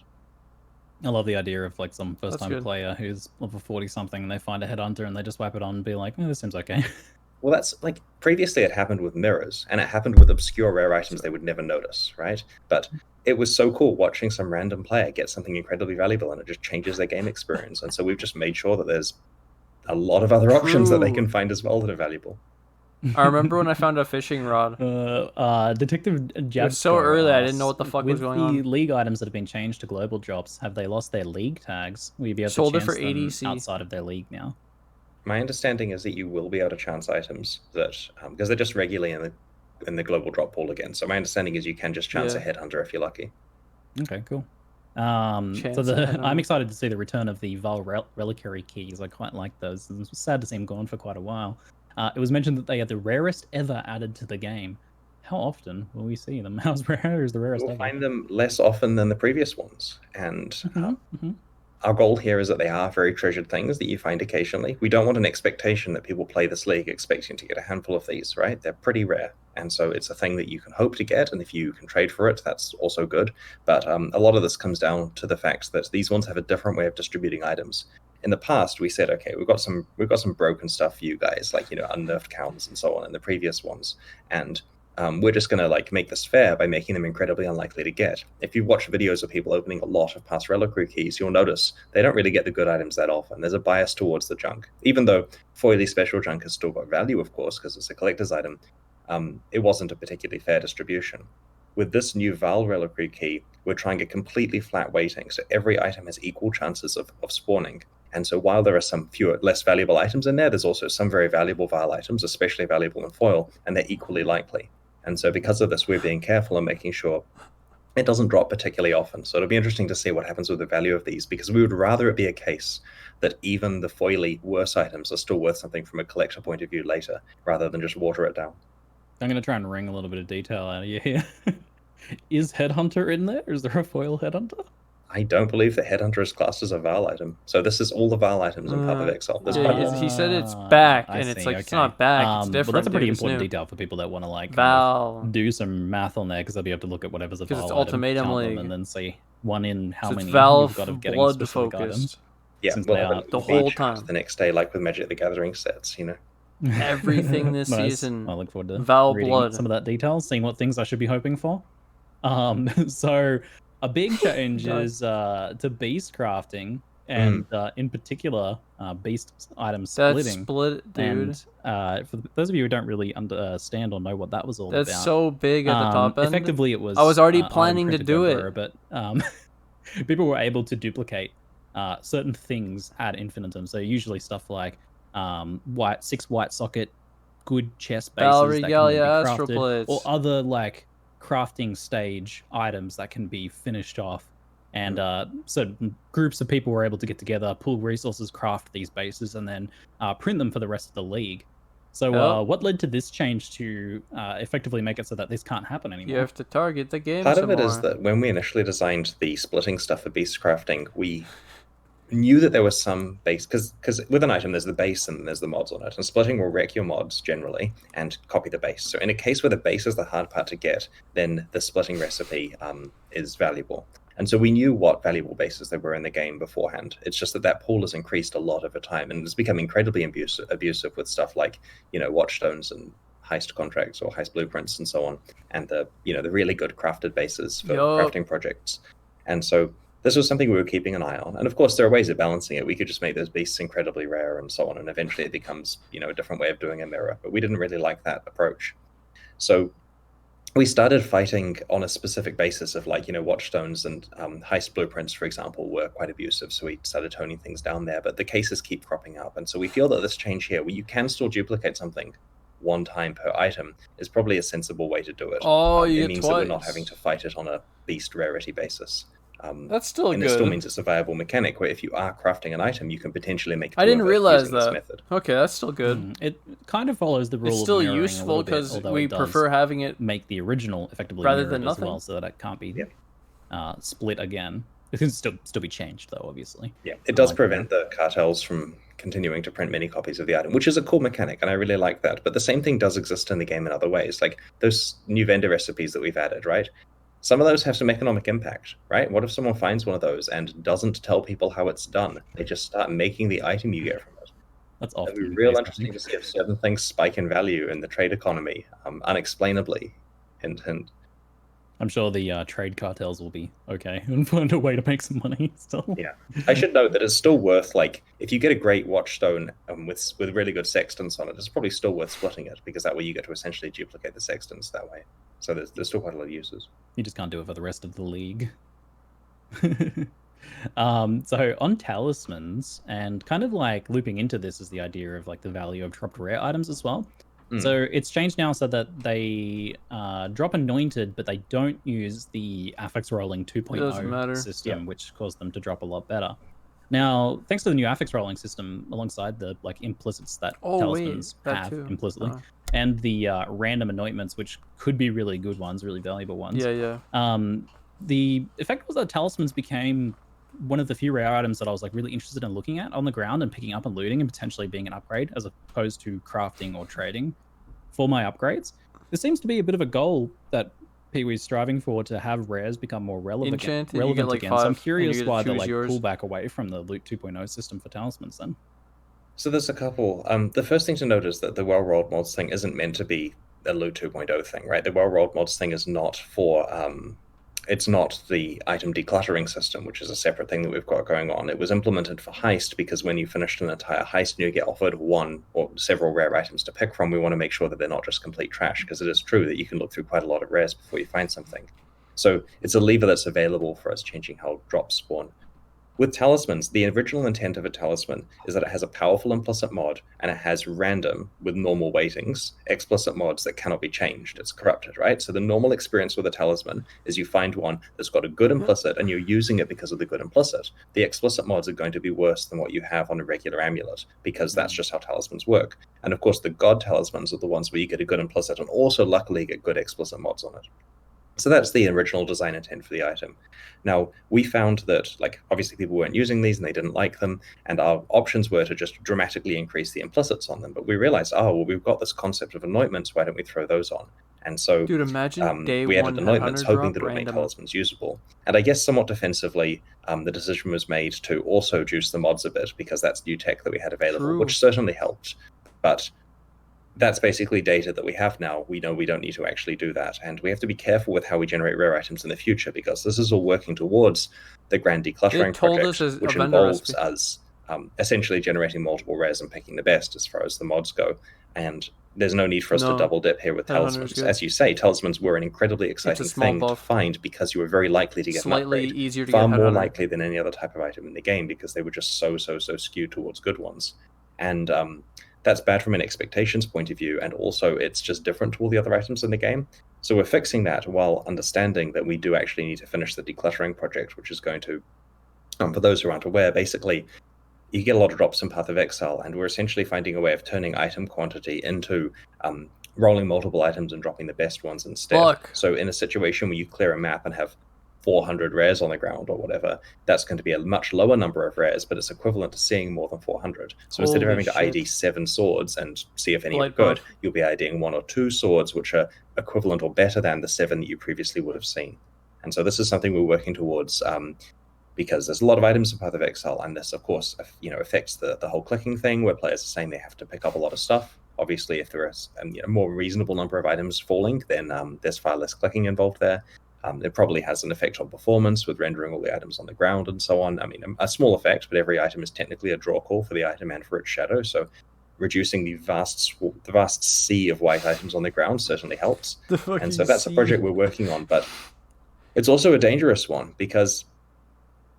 I love the idea of like some first-time player who's level 40-something and they find a headhunter and they just wipe it on and be like, this seems okay. Well, that's like previously it happened with mirrors, and it happened with obscure rare items they would never notice, right? But it was so cool watching some random player get something incredibly valuable, and it just changes their game experience. And so we've just made sure that there's a lot of other options that they can find as well that are valuable. I remember when I found a fishing rod. Detective Jab. It was so early, I didn't know what the fuck was going on. With the league items that have been changed to global drops, have they lost their league tags? Will you be able to chance for them ADC outside of their league now? My understanding is that you will be able to chance items that because they're just regularly in the global drop pool again. So my understanding is you can just chance a headhunter if you're lucky. Okay, cool. I'm excited to see the return of the Vowel reliquary keys. I quite like those. It's sad to see them gone for quite a while. It was mentioned that they are the rarest ever added to the game. How often will we see them? How rare is the rarest ever? We'll find them less often than the previous ones. And our goal here is that they are very treasured things that you find occasionally. We don't want an expectation that people play this league expecting to get a handful of these, right? They're pretty rare. And so it's a thing that you can hope to get. And if you can trade for it, that's also good. But a lot of this comes down to the fact that these ones have a different way of distributing items. In the past, we said, okay, we've got some broken stuff for you guys, like, unnerfed counts and so on in the previous ones. And we're just going to like make this fair by making them incredibly unlikely to get. If you watch videos of people opening a lot of past reliquary keys, you'll notice they don't really get the good items that often. There's a bias towards the junk. Even though foily special junk has still got value, of course, because it's a collector's item, it wasn't a particularly fair distribution. With this new Vowel reliquary key, we're trying a completely flat weighting, so every item has equal chances of spawning. And so while there are some less valuable items in there, there's also some very valuable Vowel items, especially valuable in foil, and they're equally likely. And so because of this, we're being careful and making sure it doesn't drop particularly often. So it'll be interesting to see what happens with the value of these, because we would rather it be a case that even the foily worse items are still worth something from a collector point of view later, rather than just water it down. I'm going to try and wring a little bit of detail out of you here. Is Headhunter in there? Is there a foil Headhunter? I don't believe the Headhunter is classed as a Vowel item. So this is all the Vowel items in Path of Exile. He said it's back, and it's like, it's not back, it's different. But that's a pretty important detail for people that want to like do some math on there, because they'll be able to look at whatever's a Vowel it's Ultimatum League, and then see how many Valve you've got of getting blood specific focused. items. Yeah, since we'll they have are it the whole time. The next day, like with Magic the Gathering sets, Everything this Nice. season. I look forward to Vowel reading blood. some of that detail, seeing what things I should be hoping for. So a big change is to beast crafting, and in particular, beast item splitting. That's split, dude. And for those of you who don't really understand or know what that was all That's about, so big at the top end. Effectively, it was. I was already planning to do it, but people were able to duplicate certain things ad infinitum. So usually stuff like 6 white socket, good chest bases that can be crafted, or other like crafting stage items that can be finished off. And certain groups of people were able to get together, pool resources, craft these bases, and then print them for the rest of the league. So what led to this change to effectively make it so that this can't happen anymore? You have to target the game. Part of it is that when we initially designed the splitting stuff for beast crafting, we knew that there was some base, because with an item there's the base and there's the mods on it, and splitting will wreck your mods generally and copy the base. So in a case where the base is the hard part to get, then the splitting recipe is valuable. And so we knew what valuable bases there were in the game beforehand. It's just that pool has increased a lot over time, and it's become incredibly abusive with stuff like, watchstones and heist contracts or heist blueprints and so on, and the really good crafted bases for crafting projects. And so this was something we were keeping an eye on. And of course, there are ways of balancing it. We could just make those beasts incredibly rare and so on, and eventually it becomes, a different way of doing a mirror. But we didn't really like that approach. So we started fighting on a specific basis of watchstones and heist blueprints, for example, were quite abusive. So we started toning things down there, but the cases keep cropping up. And so we feel that this change here, where you can still duplicate something one time per item, is probably a sensible way to do it. It means that we're not having to fight it on a beast rarity basis. That's still and good. It still means it's a viable mechanic where if you are crafting an item, you can potentially make. I didn't realize that. Method. Okay, that's still good. It kind of follows the rule. It's still of useful because we prefer having it make the original effectively rather than nothing, as well, so that it can't be split again. It can still be changed though, obviously. Yeah, it does prevent the cartels from continuing to print many copies of the item, which is a cool mechanic, and I really like that. But the same thing does exist in the game in other ways, like those new vendor recipes that we've added, right? some of those have some economic impact, right? What if someone finds one of those and doesn't tell people how it's done? They just start making the item you get from it. That's often It'd be real interesting to see if certain things spike in value in the trade economy, unexplainably. Hint, hint. I'm sure the trade cartels will be okay and find a way to make some money still. Yeah, I should note that it's still worth, like, if you get a great watchstone with really good sextants on it, it's probably still worth splitting it, because that way you get to essentially duplicate the sextants that way. So there's still quite a lot of uses. You just can't do it for the rest of the league. So on Talismans, and kind of like looping into this is the idea of like the value of dropped rare items as well. So it's changed now so that they drop anointed, but they don't use the affix rolling 2.0 system, which caused them to drop a lot better. Now, thanks to the new affix rolling system, alongside the like implicits that Talismans have implicitly, and the random anointments, which could be really good ones, really valuable ones. The effect was that Talismans became one of the few rare items that I was like really interested in looking at on the ground and picking up and looting and potentially being an upgrade as opposed to crafting or trading for my upgrades. There seems to be a bit of a goal that Pee-wee's striving for, to have rares become more relevant again. So I'm curious why they like pull back away from the loot 2.0 system for Talismans then. So there's a couple. The first thing to note is that the well-rolled mods thing isn't meant to be a loot 2.0 thing, right? The well-rolled mods thing is not for it's not the item decluttering system, which is a separate thing that we've got going on. It was implemented for heist because when you finished an entire heist and you get offered one or several rare items to pick from, we want to make sure that they're not just complete trash, because it is true that you can look through quite a lot of rares before you find something. So it's a lever that's available for us changing how drops spawn. With Talismans, the original intent of a talisman is that it has a powerful implicit mod and it has random, with normal weightings, explicit mods that cannot be changed. It's corrupted, right? So the normal experience with a talisman is you find one that's got a good implicit and you're using it because of the good implicit. The explicit mods are going to be worse than what you have on a regular amulet, because that's just how talismans work. And of course, the god talismans are the ones where you get a good implicit and also luckily get good explicit mods on it. So that's the original design intent for the item. Now, we found that, like, obviously people weren't using these and they didn't like them, and our options were to just dramatically increase the implicits on them. But we realized, oh, well, we've got this concept of anointments, why don't we throw those on? And so dude, imagine we added anointments, hoping that it would make talismans usable. And I guess somewhat defensively, the decision was made to also juice the mods a bit, because that's new tech that we had available, which certainly helped. But that's basically data that we have now. We know we don't need to actually do that, and we have to be careful with how we generate rare items in the future, because this is all working towards the grand decluttering project, which involves us essentially generating multiple rares and picking the best as far as the mods go. And there's no need for us to double dip here with talismans. As you say, talismans were an incredibly exciting thing to find, because you were very likely to get an upgrade, easier to far more likely than any other type of item in the game, because they were just so skewed towards good ones. And that's bad from an expectations point of view, and also it's just different to all the other items in the game. So we're fixing that while understanding that we do actually need to finish the decluttering project, which is going to, for those who aren't aware, basically you get a lot of drops in Path of Exile, and we're essentially finding a way of turning item quantity into rolling multiple items and dropping the best ones instead. So in a situation where you clear a map and have 400 rares on the ground or whatever, that's going to be a much lower number of rares, but it's equivalent to seeing more than 400. So instead of having to ID 7 swords and see if any are good, you'll be IDing 1 or 2 swords, which are equivalent or better than the 7 that you previously would have seen. And so this is something we're working towards, because there's a lot of items in Path of Exile, and this, of course, affects the whole clicking thing, where players are saying they have to pick up a lot of stuff. Obviously, if there is a more reasonable number of items falling, then there's far less clicking involved there. It probably has an effect on performance with rendering all the items on the ground and so on. I mean, a small effect, but every item is technically a draw call for the item and for its shadow. So reducing the vast sea of white items on the ground certainly helps. And so that's a project we're working on. But it's also a dangerous one, because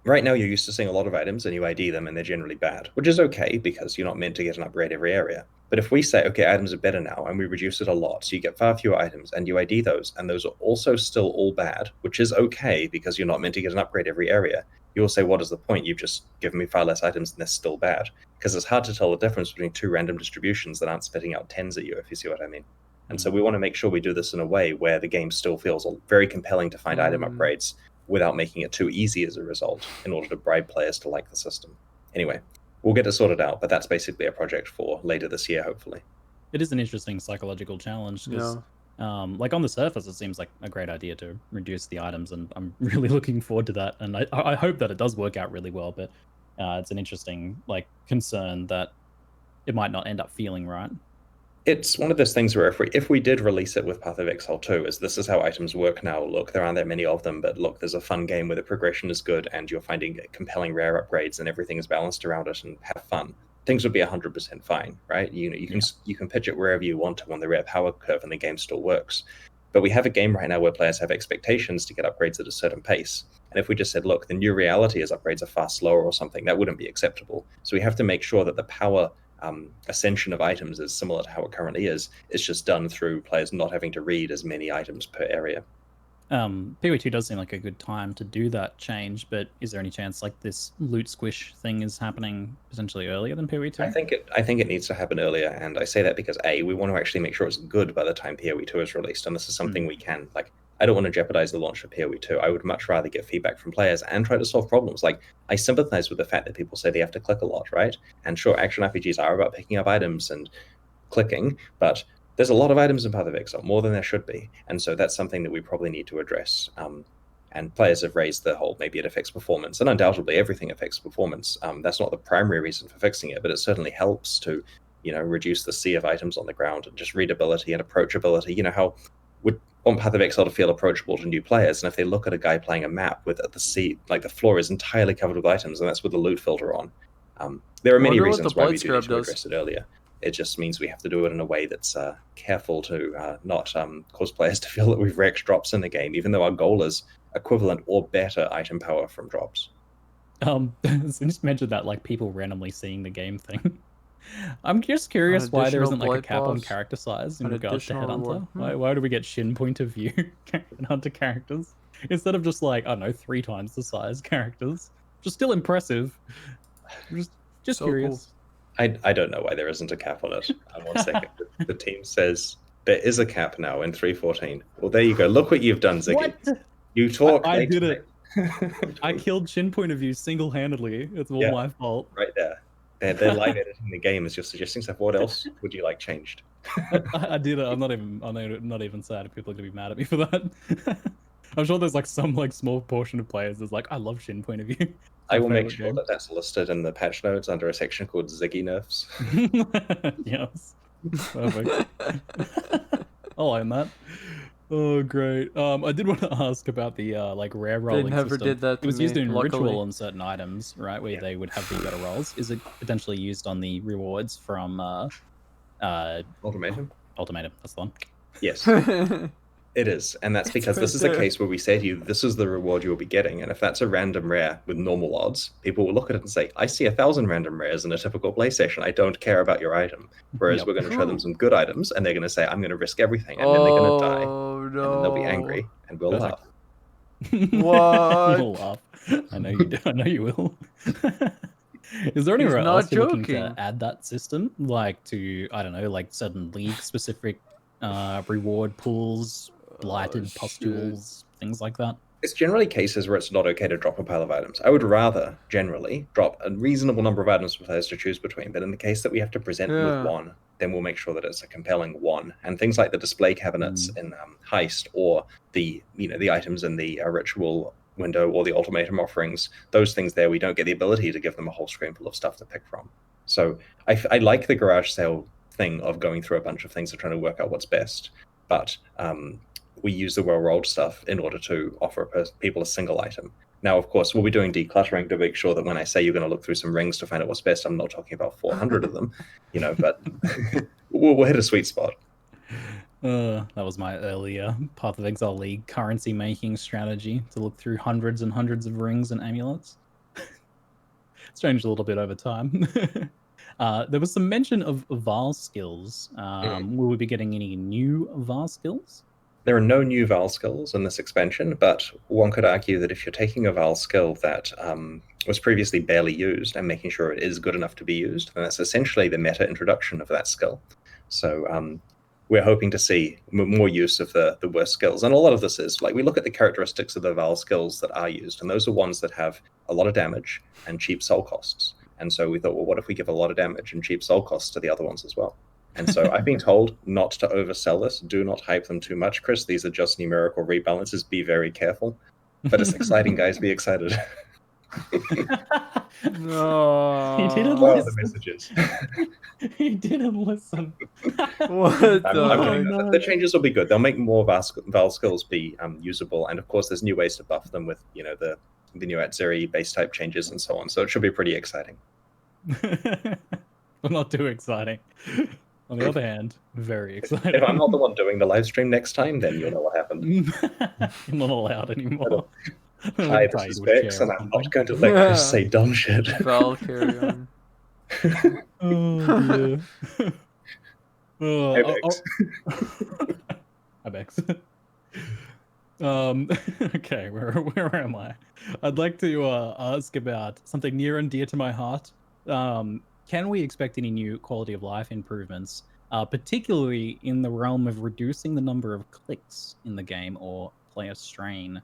right now you're used to seeing a lot of items and you ID them and they're generally bad, which is okay because you're not meant to get an upgrade every area. But if we say, okay, items are better now, and we reduce it a lot, so you get far fewer items and you ID those, and those are also still all bad, which is okay because you're not meant to get an upgrade every area, you'll say, what is the point? You've just given me far less items and they're still bad. Because it's hard to tell the difference between 2 random distributions that aren't spitting out 10s at you, if you see what I mean. And so we want to make sure we do this in a way where the game still feels very compelling to find item upgrades without making it too easy as a result, in order to bribe players to like the system. Anyway, we'll get it sorted out, but that's basically a project for later this year, hopefully. It is an interesting psychological challenge, because Like on the surface, it seems like a great idea to reduce the items, and I'm really looking forward to that. And I hope that it does work out really well, but it's an interesting like concern that it might not end up feeling right. It's one of those things where if we did release it with Path of Exile 2, this is how items work now. Look, there aren't that many of them, but look, there's a fun game where the progression is good and you're finding compelling rare upgrades and everything is balanced around it and have fun. Things would be 100% fine, right? You can pitch it wherever you want to on the rare power curve and the game still works. But we have a game right now where players have expectations to get upgrades at a certain pace. And if we just said, look, the new reality is upgrades are far slower or something, that wouldn't be acceptable. So we have to make sure that the power ascension of items is similar to how it currently is. It's just done through players not having to read as many items per area. PoE 2 does seem like a good time to do that change, but is there any chance like this loot squish thing is happening potentially earlier than PoE 2? I think it needs to happen earlier, and I say that because we want to actually make sure it's good by the time PoE 2 is released, and this is something we can I don't want to jeopardize the launch of PoE 2. I would much rather get feedback from players and try to solve problems. Like, I sympathize with the fact that people say they have to click a lot, right? And sure, action RPGs are about picking up items and clicking, but there's a lot of items in Path of Exile, more than there should be. And so that's something that we probably need to address. And players have raised the whole, maybe it affects performance, and undoubtedly everything affects performance. That's not the primary reason for fixing it, but it certainly helps to, reduce the sea of items on the ground and just readability and approachability. You know how we want Path of Exile to feel approachable to new players, and if they look at a guy playing a map with the sea, like the floor is entirely covered with items, and that's with the loot filter on. There are many reasons why we do need to address it earlier. It just means we have to do it in a way that's careful to not cause players to feel that we've wrecked drops in the game, even though our goal is equivalent or better item power from drops. So just mentioned that like people randomly seeing the game thing. I'm just curious why there isn't like a cap on character size in regards to Headhunter. Why do we get shin point of view Headhunter characters instead of just like, I don't know, 3 times the size characters? Just still impressive. Just so curious. Cool. I don't know why there isn't a cap on it. 1 second. The team says there is a cap now in 3.14. Well, there you go. Look what you've done, Ziggy. What? You talk. I did it. I killed Shin point of view single-handedly. It's all my fault. Right there. They're live editing the game as you're suggesting stuff. What else would you like changed? I did it. I'm not even sad if people are gonna be mad at me for that. I'm sure there's like some like small portion of players that's like, I love Shin point of view. I will make sure that that's listed in the patch notes under a section called Ziggy nerfs. Yes. Perfect. I'll own that. Oh, great. I did want to ask about the like rare rolling system. Never did that to It was me, used in luckily. Ritual on certain items, right, where they would have the better rolls. Is it potentially used on the rewards from Ultimatum? Ultimatum, that's the one. Yes. It is, and that's because this is a case where we say to you, this is the reward you'll be getting, and if that's a random rare with normal odds, people will look at it and say, I see 1,000 random rares in a typical play session, I don't care about your item. Whereas we're going to show them some good items, and they're going to say, I'm going to risk everything, and then they're going to die, and then they'll be angry, and we'll laugh. What? We'll laugh. I know you do. I know you will. Is there anywhere else you're looking to add that system, like to, I don't know, like certain league-specific reward pools, blighted pustules, things like that? It's generally cases where it's not okay to drop a pile of items. I would rather generally drop a reasonable number of items for players to choose between, but in the case that we have to present with one, then we'll make sure that it's a compelling one. And things like the display cabinets in Heist, or the items in the ritual window or the ultimatum offerings, those things there, we don't get the ability to give them a whole screen full of stuff to pick from. So I like the garage sale thing of going through a bunch of things and trying to work out what's best, but we use the well-rolled stuff in order to offer people a single item. Now, of course, we'll be doing decluttering to make sure that when I say you're going to look through some rings to find out what's best, I'm not talking about 400 of them, but we'll hit a sweet spot. That was my earlier Path of Exile League currency making strategy, to look through hundreds and hundreds of rings and amulets. It's changed a little bit over time. There was some mention of Vowel Skills. Will we be getting any new Vowel Skills? There are no new Vowel Skills in this expansion, but one could argue that if you're taking a Vowel skill that was previously barely used and making sure it is good enough to be used, then that's essentially the meta introduction of that skill. So we're hoping to see more use of the worst skills. And a lot of this is, like, we look at the characteristics of the Vowel skills that are used, and those are ones that have a lot of damage and cheap soul costs. And so we thought, well, what if we give a lot of damage and cheap soul costs to the other ones as well? And so I've been told not to oversell this. Do not hype them too much, Chris. These are just numerical rebalances. Be very careful. But it's exciting, guys. Be excited. No. He didn't What listen. are the messages? He didn't listen. What the changes will be good. They'll make more Vowel Skills be usable. And of course, there's new ways to buff them with, you know, the new Atzeri base type changes and so on. So it should be pretty exciting. But not too exciting. On the other hand, very exciting. If I'm not the one doing the live stream next time, then you'll know what happened. You're not allowed anymore. Hi, this is Bex, and I'm not going to let Chris say dumb shit. Val, carry on. Oh, dear. Hi, Bex. Hi, Bex. Okay, where am I? I'd like to ask about something near and dear to my heart. Can we expect any new quality of life improvements, particularly in the realm of reducing the number of clicks in the game or player strain?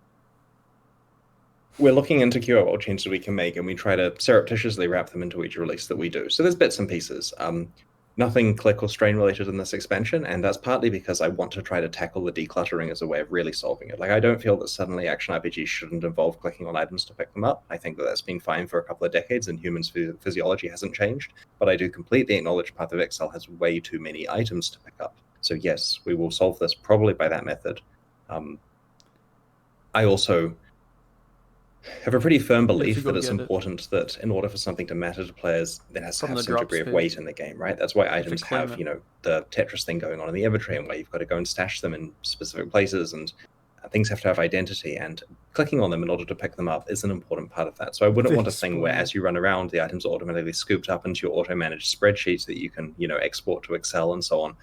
We're looking into QOL changes we can make, and we try to surreptitiously wrap them into each release that we do. So there's bits and pieces. Nothing click or strain related in this expansion, and that's partly because I want to try to tackle the decluttering as a way of really solving it. Like, I don't feel that suddenly action RPGs shouldn't involve clicking on items to pick them up. I think that that's been fine for a couple of decades, and humans' physiology hasn't changed. But I do completely acknowledge Path of Exile has way too many items to pick up. So yes, we will solve this probably by that method. I also have a pretty firm belief that it's important that in order for something to matter to players, there has to have some degree of weight in the game, right? That's why items have, you know, the Tetris thing going on in the inventory, and where you've got to go and stash them in specific places, and things have to have identity, and clicking on them in order to pick them up is an important part of that. So I wouldn't want a thing where as you run around, the items are automatically scooped up into your auto-managed spreadsheets that you can, you know, export to Excel and so on.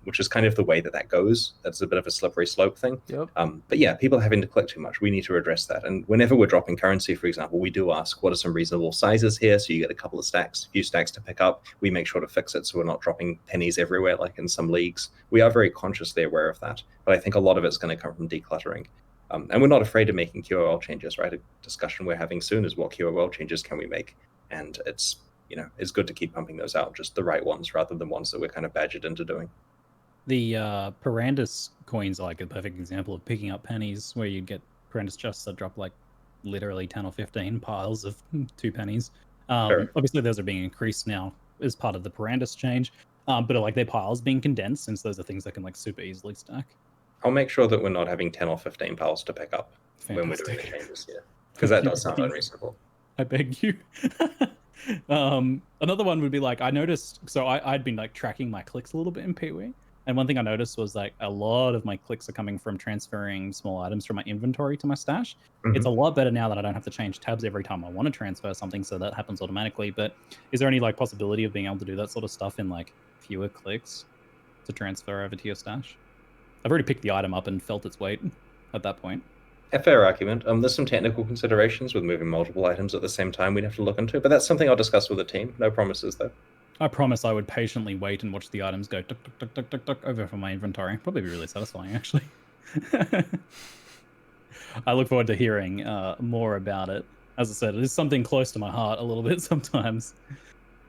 Which is kind of the way that goes. That's a bit of a slippery slope thing. Yep. But yeah, people having to click too much. We need to address that. And whenever we're dropping currency, for example, we do ask, what are some reasonable sizes here? So you get a couple of stacks, a few stacks to pick up. We make sure to fix it so we're not dropping pennies everywhere like in some leagues. We are very consciously aware of that. But I think a lot of it's going to come from decluttering. And we're not afraid of making QOL changes, right? A discussion we're having soon is what QOL changes can we make? And it's, you know, it's good to keep pumping those out, just the right ones rather than ones that we're kind of badgered into doing. The Parandus coins are like a perfect example of picking up pennies, where you get Parandus chests that drop like literally 10 or 15 piles of 2 pennies. Sure. Obviously, those are being increased now as part of the Parandus change, but like their piles being condensed, since those are things that can like super easily stack. I'll make sure that we're not having 10 or 15 piles to pick up when we're doing the changes here, because that does sound unreasonable. I beg you. Another one would be like, I noticed, so I'd been like tracking my clicks a little bit in PoE. And one thing I noticed was like a lot of my clicks are coming from transferring small items from my inventory to my stash. Mm-hmm. It's a lot better now that I don't have to change tabs every time I want to transfer something, so that happens automatically. But is there any like possibility of being able to do that sort of stuff in like fewer clicks to transfer over to your stash? I've already picked the item up and felt its weight at that point. A fair argument. There's some technical considerations with moving multiple items at the same time we'd have to look into, but that's something I'll discuss with the team. No promises though. I promise I would patiently wait and watch the items go tuk, tuk, tuk, tuk, tuk, tuk, over from my inventory. Probably be really satisfying, actually. I look forward to hearing more about it. As I said, it is something close to my heart a little bit sometimes.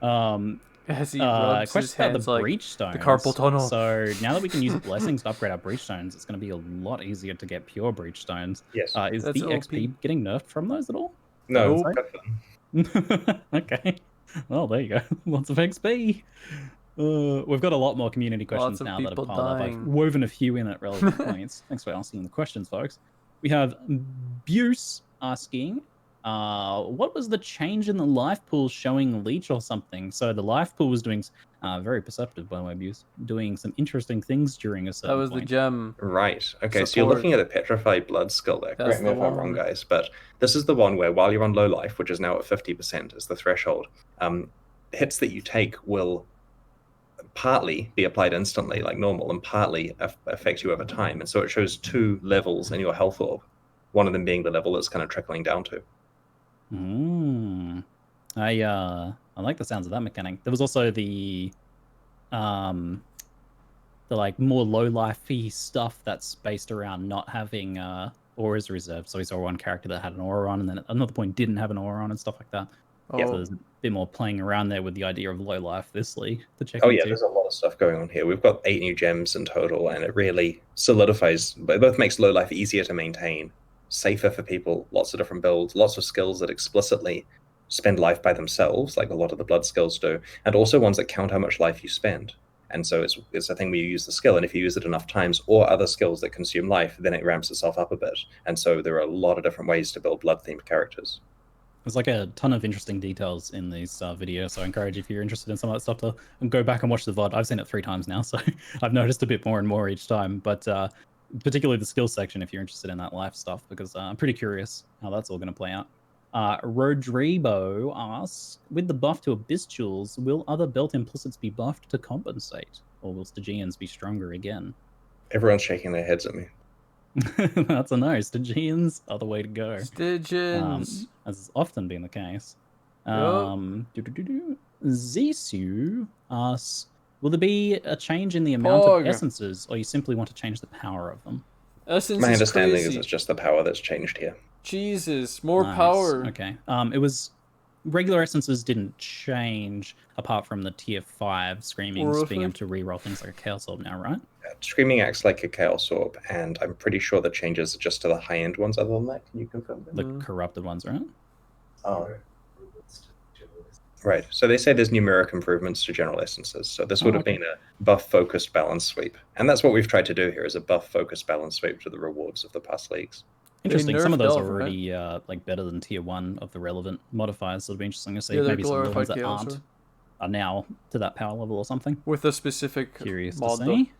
As he rubs his hands about the like breach stones. The carpal tunnel. So now that we can use blessings to upgrade our breach stones, it's going to be a lot easier to get pure breach stones. Yes. Is the XP getting nerfed from those at all? No. Okay. Well, there you go. Lots of XP. We've got a lot more community questions now that have piled up. I've woven a few in at relevant points. Thanks for asking the questions, folks. We have Buse asking, what was the change in the life pool showing Leech or something? So the life pool was doing, very perceptive by the way, Buse, doing some interesting things during a certain point. That was the gem. Right. Okay, so you're looking at a Petrified Blood skill there. Correct me if I'm wrong, guys, but this is the one where while you're on low life, which is now at 50% as the threshold, hits that you take will partly be applied instantly like normal and partly affect you over time. And so it shows 2 levels in your health orb, one of them being the level that's kind of trickling down to. I like the sounds of that mechanic. There was also the like more low life-y stuff that's based around not having auras reserved. So we saw one character that had an aura on, and then at another point didn't have an aura on and stuff like that. So there's a bit more playing around there with the idea of low life this league to check Oh into. yeah, there's a lot of stuff going on here. We've got 8 new gems in total, and it really solidifies, it both makes low life easier to maintain, safer for people, lots of different builds, lots of skills that explicitly spend life by themselves, like a lot of the blood skills do, and also ones that count how much life you spend. And so it's a thing where you use the skill, and if you use it enough times, or other skills that consume life, then it ramps itself up a bit. And so there are a lot of different ways to build blood-themed characters. There's like a ton of interesting details in these videos, so I encourage, if you're interested in some of that stuff, to go back and watch the VOD. I've seen it 3 times now, so I've noticed a bit more and more each time. But particularly the skills section, if you're interested in that life stuff, because I'm pretty curious how that's all going to play out. Rodrigo asks, with the buff to Abyss Jewels, will other belt implicits be buffed to compensate? Or will Stygians be stronger again? Everyone's shaking their heads at me. That's a no. Stygians are the way to go. Stygians. As has often been the case. Zisu asks, will there be a change in the amount of essences, or you simply want to change the power of them? My understanding is it's just the power that's changed here. Jesus, more power. Okay. It was regular essences didn't change apart from the tier 5 screamings being able to reroll things like a Chaosorb now, right? Screaming acts like a Chaosorb, and I'm pretty sure the changes are just to the high-end ones. Other than that, can you confirm that? The corrupted ones, right? Oh. Right. So they say there's numeric improvements to general essences. So this would have been a buff-focused balance sweep. And that's what we've tried to do here, is a buff-focused balance sweep to the rewards of the past leagues. Interesting. Some of those are already like better than tier 1 of the relevant modifiers. So it'll be interesting to see maybe some of the ones that aren't are now to that power level or something. With a specific Curious to see.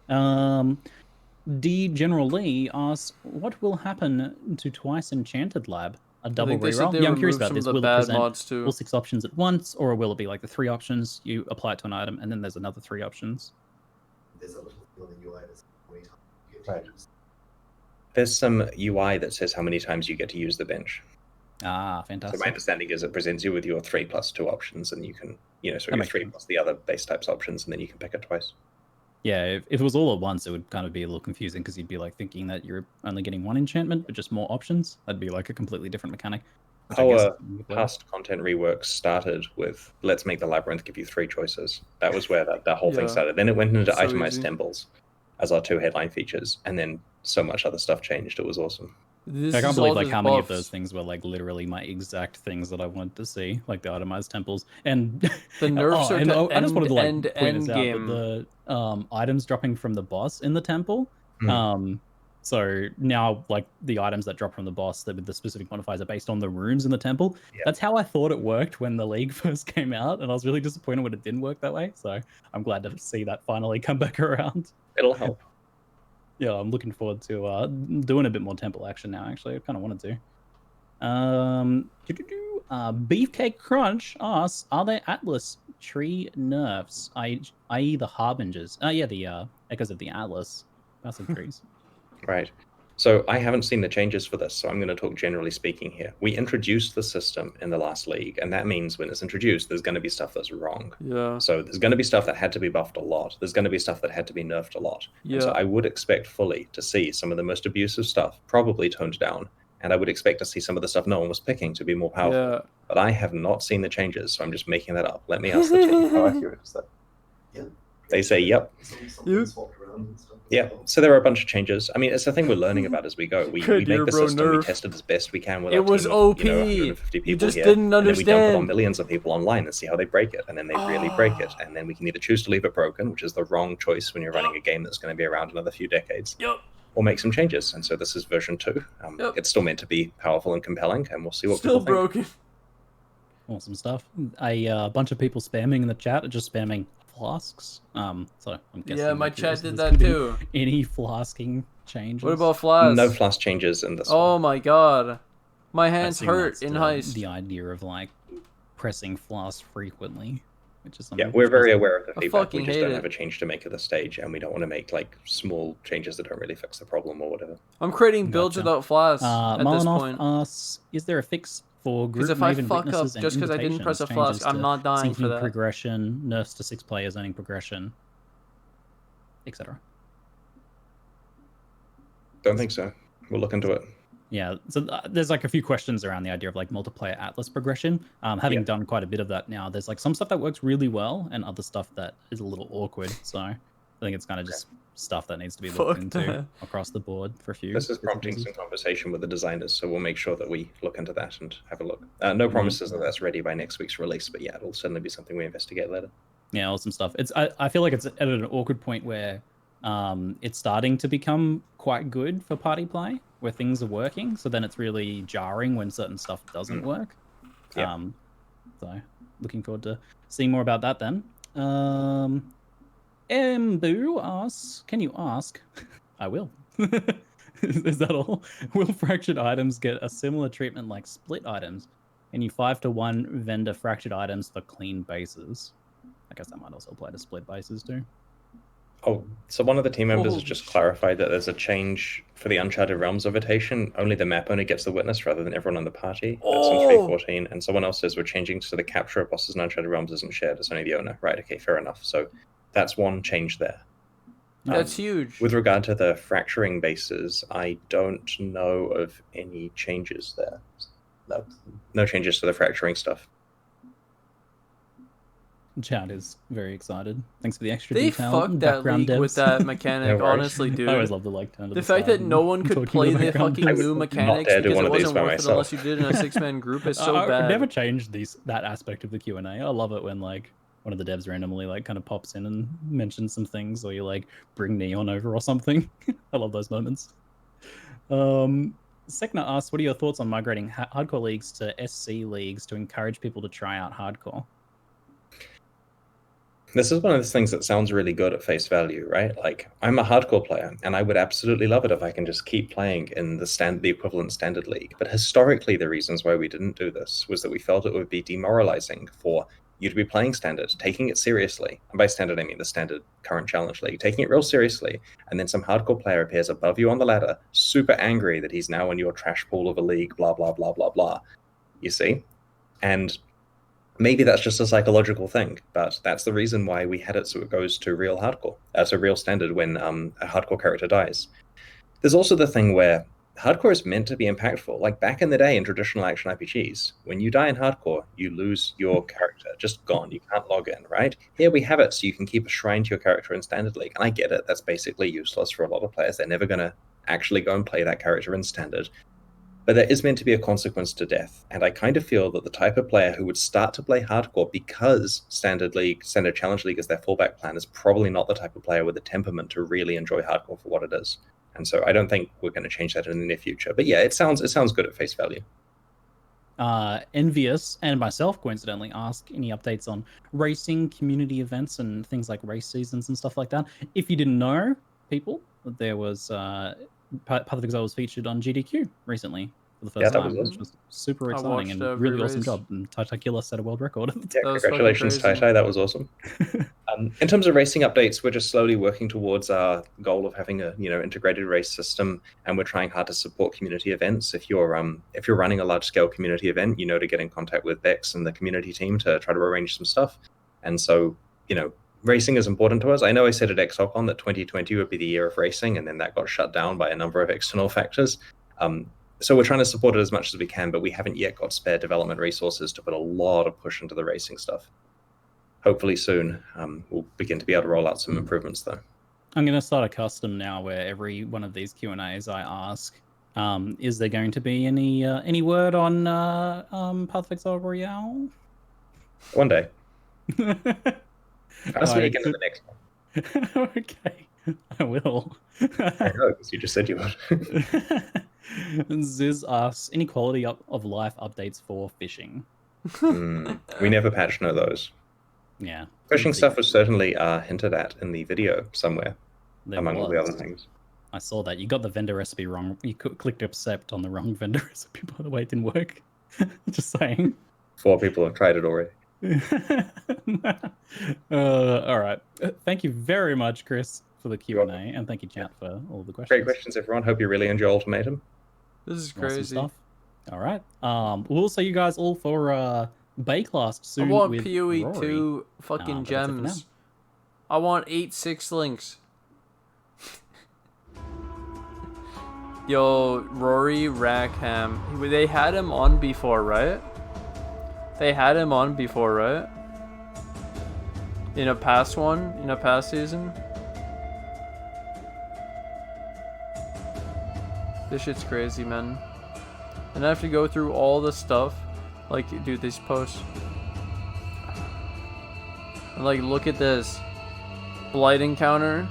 D General Lee asks, what will happen to Twice Enchanted Lab? A double reroll? Yeah, I'm curious about this. Will it present all 6 options at once, or will it be like the 3 options, you apply it to an item, and then there's another 3 options? There's a little thing on the UI that's right. There's some UI that says how many times you get to use the bench. Ah, fantastic. So my understanding is it presents you with your 3 plus 2 options, and you can, so your 3 plus the other base types options, and then you can pick it twice. Yeah, if it was all at once, it would kind of be a little confusing, because you'd be like thinking that you're only getting 1 enchantment, but just more options. That'd be like a completely different mechanic. Our past content reworks started with, let's make the labyrinth give you 3 choices. That was where that whole thing started. Then it went into itemized temples as our 2 headline features, and then so much other stuff changed. It was awesome. I can't believe like how many of those things were like literally my exact things that I wanted to see, like the itemized temples and the nerfs are to I just wanted to like end point this out, game. but the items dropping from the boss in the temple. So now like the items that drop from the boss that with the specific modifiers are based on the runes in the temple. That's how I thought it worked when the league first came out, and I was really disappointed when it didn't work that way. So I'm glad to see that finally come back around. It'll help. Yeah, I'm looking forward to doing a bit more temple action now, actually. I kind of wanted to. Beefcake Crunch asks, are there Atlas tree nerfs, i.e. the Harbingers? The Echoes of the Atlas. Passive trees. Right. So I haven't seen the changes for this, so I'm going to talk generally speaking here. We introduced the system in the last league, and that means when it's introduced, there's going to be stuff that's wrong. Yeah. So there's going to be stuff that had to be buffed a lot. There's going to be stuff that had to be nerfed a lot. Yeah. And so I would expect fully to see some of the most abusive stuff probably toned down, and I would expect to see some of the stuff no one was picking to be more powerful. Yeah. But I have not seen the changes, so I'm just making that up. Let me ask the team how accurate is that? Yeah. They say, yep. Yeah, so there are a bunch of changes. I mean, it's the thing we're learning about as we go. We make the system, we test it as best we can with our team OP. of 150 people you just here, didn't understand. And then we dump it on millions of people online and see how they break it, and then they really break it, and then we can either choose to leave it broken, which is the wrong choice when you're running a game that's going to be around another few decades, or make some changes. And so this is version 2. It's still meant to be powerful and compelling, and we'll see what people think. Still broken. Awesome stuff. A bunch of people spamming in the chat are just spamming flasks. So I'm guessing my chat did that too. Any flasking changes? What about flasks? No flask changes in this one. Oh my god. My hands hurt in heist. The idea of like pressing flask frequently, which is something we're very aware of the feedback. We just don't hate have a change to make at this stage, and we don't want to make like small changes that don't really fix the problem or whatever. I'm creating builds without flasks at this point. Asks, is there a fix for group if I fuck up just because I didn't press a flask, I'm not dying for that. Progression, nerfs to 6 players earning progression, etc. Don't think so. We'll look into it. Yeah, so there's like a few questions around the idea of like multiplayer atlas progression. Having done quite a bit of that now, there's like some stuff that works really well and other stuff that is a little awkward. So I think it's kind of just stuff that needs to be looked into across the board for a few. This is prompting some conversation with the designers, so we'll make sure that we look into that and have a look. No promises that that's ready by next week's release, but yeah, it'll certainly be something we investigate later. Yeah, awesome stuff. I feel like it's at an awkward point where it's starting to become quite good for party play, where things are working. So then it's really jarring when certain stuff doesn't work. Yeah. So looking forward to seeing more about that then. Mbu asks, can you ask? I will. Is that all? Will fractured items get a similar treatment like split items? And you 5-to-1 vendor fractured items for clean bases? I guess that might also apply to split bases too. Oh, so one of the team members has just clarified that there's a change for the Uncharted Realms invitation. Only the map owner gets the witness rather than everyone in the party. That's on 3.14. And someone else says we're changing so the capture of bosses in Uncharted Realms isn't shared. It's only the owner. Right, okay, fair enough. So that's one change there. That's huge. With regard to the fracturing bases, I don't know of any changes there. No changes to the fracturing stuff. Chad is very excited. Thanks for the extra detail. They fucked that league with that mechanic, honestly, dude. I always love the like turn to the fact that no one could play the fucking new mechanics because it wasn't worth it unless you did in a 6-man group is so bad. I would never change that aspect of the Q&A. I love it when like one of the devs randomly like kind of pops in and mentions some things, or you like bring Neon over or something. I love those moments. Sekna asks, what are your thoughts on migrating hardcore leagues to SC leagues to encourage people to try out hardcore? This is one of those things that sounds really good at face value, right? Like, I'm a hardcore player, and I would absolutely love it if I can just keep playing in the equivalent standard league. But historically, the reasons why we didn't do this was that we felt it would be demoralizing for you to be playing standard, taking it seriously. And by standard, I mean the standard current challenge league, taking it real seriously, and then some hardcore player appears above you on the ladder, super angry that he's now in your trash pool of a league, blah, blah, blah, blah, blah. You see? And maybe that's just a psychological thing, but that's the reason why we had it so it goes to real hardcore, so real standard when a hardcore character dies. There's also the thing where hardcore is meant to be impactful. Like back in the day in traditional action RPGs, when you die in hardcore, you lose your character, just gone. You can't log in, right? Here we have it so you can keep a shrine to your character in standard league. And I get it, that's basically useless for a lot of players. They're never going to actually go and play that character in standard. But there is meant to be a consequence to death, and I kind of feel that the type of player who would start to play hardcore because standard challenge league is their fallback plan is probably not the type of player with the temperament to really enjoy hardcore for what it is. And so I don't think we're going to change that in the near future. But yeah, it sounds good at face value. Envious and myself coincidentally ask any updates on racing community events and things like race seasons and stuff like that. If you didn't know, people, there was Path of Exile was featured on GDQ recently for the first time, which was super exciting and really awesome job. And Killer set a world record. Yeah, congratulations, Tai. That was awesome. In terms of racing updates, we're just slowly working towards our goal of having a integrated race system, and we're trying hard to support community events. If you're running a large scale community event, to get in contact with Bex and the community team to try to arrange some stuff. And so racing is important to us. I know I said at XOCON that 2020 would be the year of racing, and then that got shut down by a number of external factors. So we're trying to support it as much as we can, but we haven't yet got spare development resources to put a lot of push into the racing stuff. Hopefully soon, we'll begin to be able to roll out some improvements, though. I'm going to start a custom now where every one of these Q&As I ask, is there going to be any word on Path of Exile Royale? One day. Ask me again in the next one. Okay, I will. I know, because you just said you would. Ziz asks, any quality of life updates for fishing? We never patched no those. Yeah. Fishing stuff was certainly hinted at in the video somewhere, among all the other things. I saw that. You got the vendor recipe wrong. You clicked accept on the wrong vendor recipe, by the way. It didn't work. Just saying. 4 people have tried it already. All right. Thank you very much, Chris, for the Q&A, and thank you, chat, for all the questions. Great questions, everyone. Hope you really enjoy Ultimatum. This is crazy. Awesome stuff. All right. We'll see you guys all for Bayclast soon. I want with PoE Rory. 2 fucking gems. I want 8 6 links. Yo, Rory Rackham. They had him on before, right? They had him on before, right? In a past one? In a past season? This shit's crazy, man. And I have to go through all the stuff. Like, dude, these posts. And like, look at this. Blight encounter.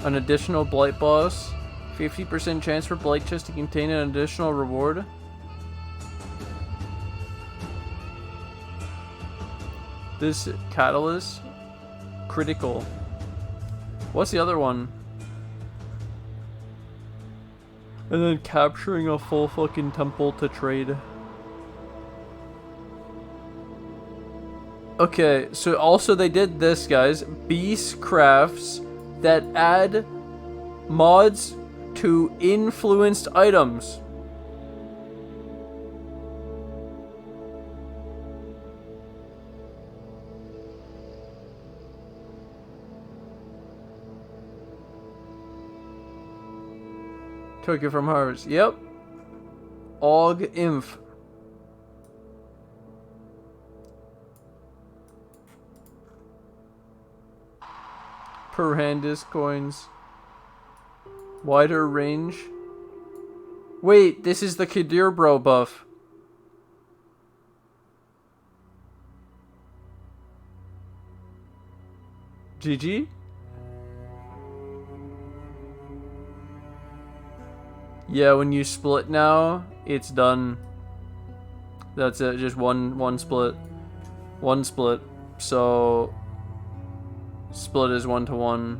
An additional Blight boss. 50% chance for Blight chest to contain an additional reward. This catalyst. Critical. What's the other one? And then capturing a full fucking temple to trade. Okay, so also they did this, guys. Beast crafts that add mods to influenced items. Took it from hers. Yep. Aug Inf. Perhandis coins. Wider range. Wait, this is the Kadir Bro buff. GG? Yeah, when you split now, it's done. That's it, just one split. One split. So split is 1-to-1.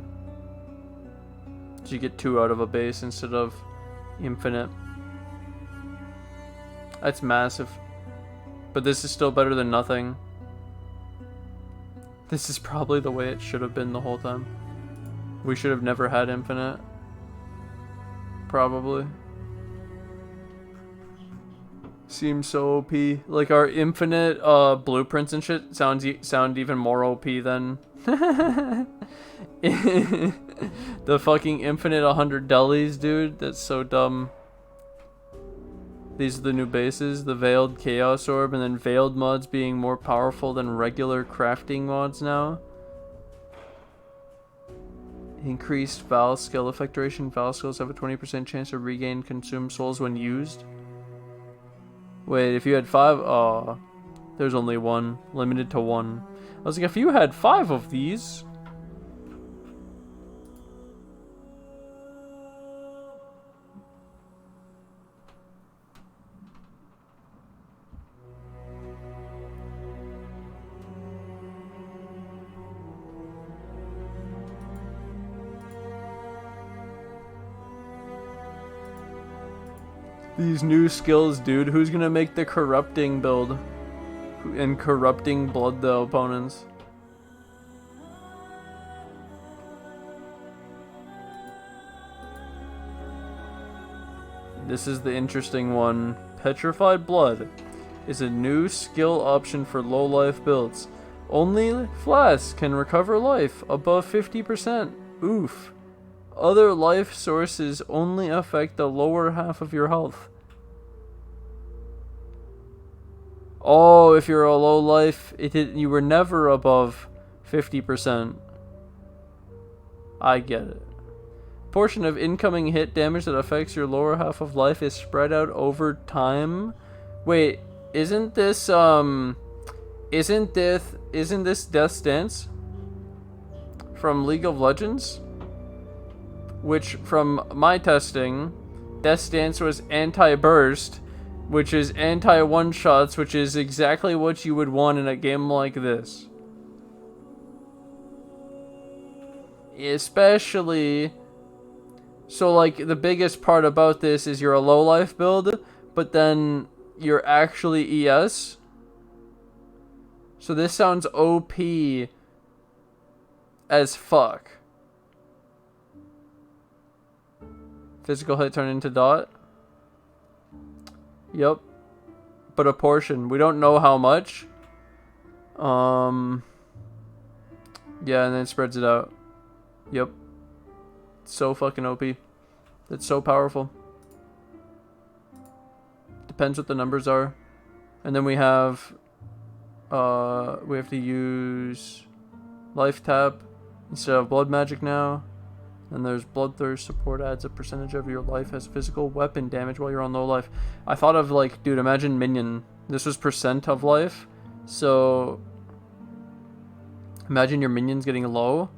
So you get 2 out of a base instead of infinite. That's massive. But this is still better than nothing. This is probably the way it should have been the whole time. We should have never had infinite. Probably. Seems so OP. Like our infinite blueprints and shit sound even more OP than the fucking infinite 100 delis, dude. That's so dumb. These are the new bases. The Veiled Chaos Orb and then Veiled mods being more powerful than regular crafting mods now. Increased Vowel Skill effect duration. Vowel Skills have a 20% chance to regain consumed souls when used. Wait, if you had 5, oh, there's only 1, limited to 1. I was like, if you had 5 of these. These new skills, dude. Who's gonna make the corrupting build? And corrupting blood the opponents? This is the interesting one. Petrified Blood is a new skill option for low life builds. Only Flask can recover life above 50%. Oof. Other life sources only affect the lower half of your health. Oh, if you're a low life, you were never above 50%. I get it. Portion of incoming hit damage that affects your lower half of life is spread out over time. Wait, isn't this Death's Dance from League of Legends? Which, from my testing, Death's Dance was anti-burst, which is anti-one-shots, which is exactly what you would want in a game like this. Especially, so like the biggest part about this is you're a low life build, but then you're actually ES. So this sounds OP as fuck. Physical hit turned into dot. Yep. But a portion. We don't know how much. Yeah, and then it spreads it out. Yep. So fucking OP. It's so powerful. depends what the numbers are. And then we have to use life tap instead of blood magic now. And there's bloodthirst support adds a percentage of your life as physical weapon damage while you're on low life. I thought of like, dude, imagine minion. This was percent of life. So imagine your minions getting low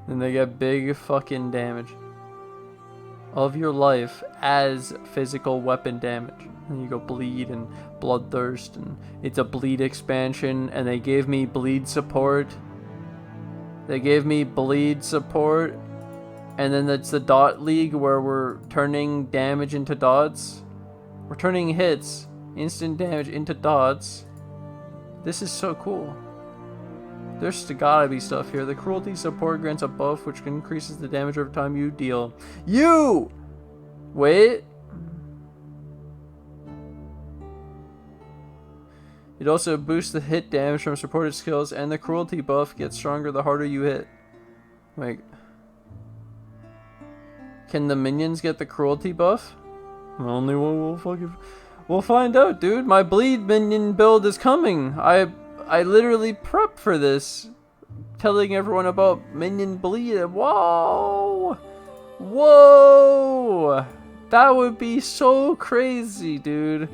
and they get big fucking damage of your life as physical weapon damage. And you go bleed and bloodthirst, and it's a bleed expansion, and they gave me bleed support. And then that's the dot league where we're turning damage into dots. We're turning hits, instant damage into dots. This is so cool. There's gotta be stuff here. The cruelty support grants a buff which increases the damage over time you deal. Wait. It also boosts the hit damage from supported skills, and the cruelty buff gets stronger the harder you hit. Like, can the minions get the cruelty buff? Only one will we'll find out, dude. My bleed minion build is coming. I literally prepped for this, telling everyone about minion bleed. Whoa! That would be so crazy, dude.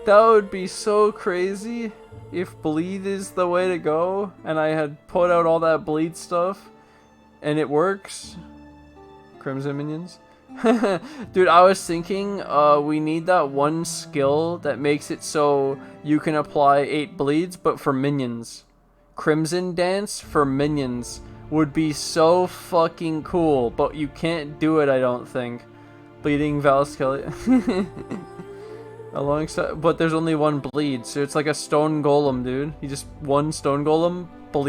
That would be so crazy if bleed is the way to go, and I had put out all that bleed stuff, and it works. Crimson minions. Dude, I was thinking we need that one skill that makes it so you can apply 8 bleeds, but for minions. Crimson Dance for minions would be so fucking cool, but you can't do it, I don't think. Bleeding Vowel Skills. Alongside, but there's only one bleed, so it's like a stone golem, dude. You just one stone golem bleed.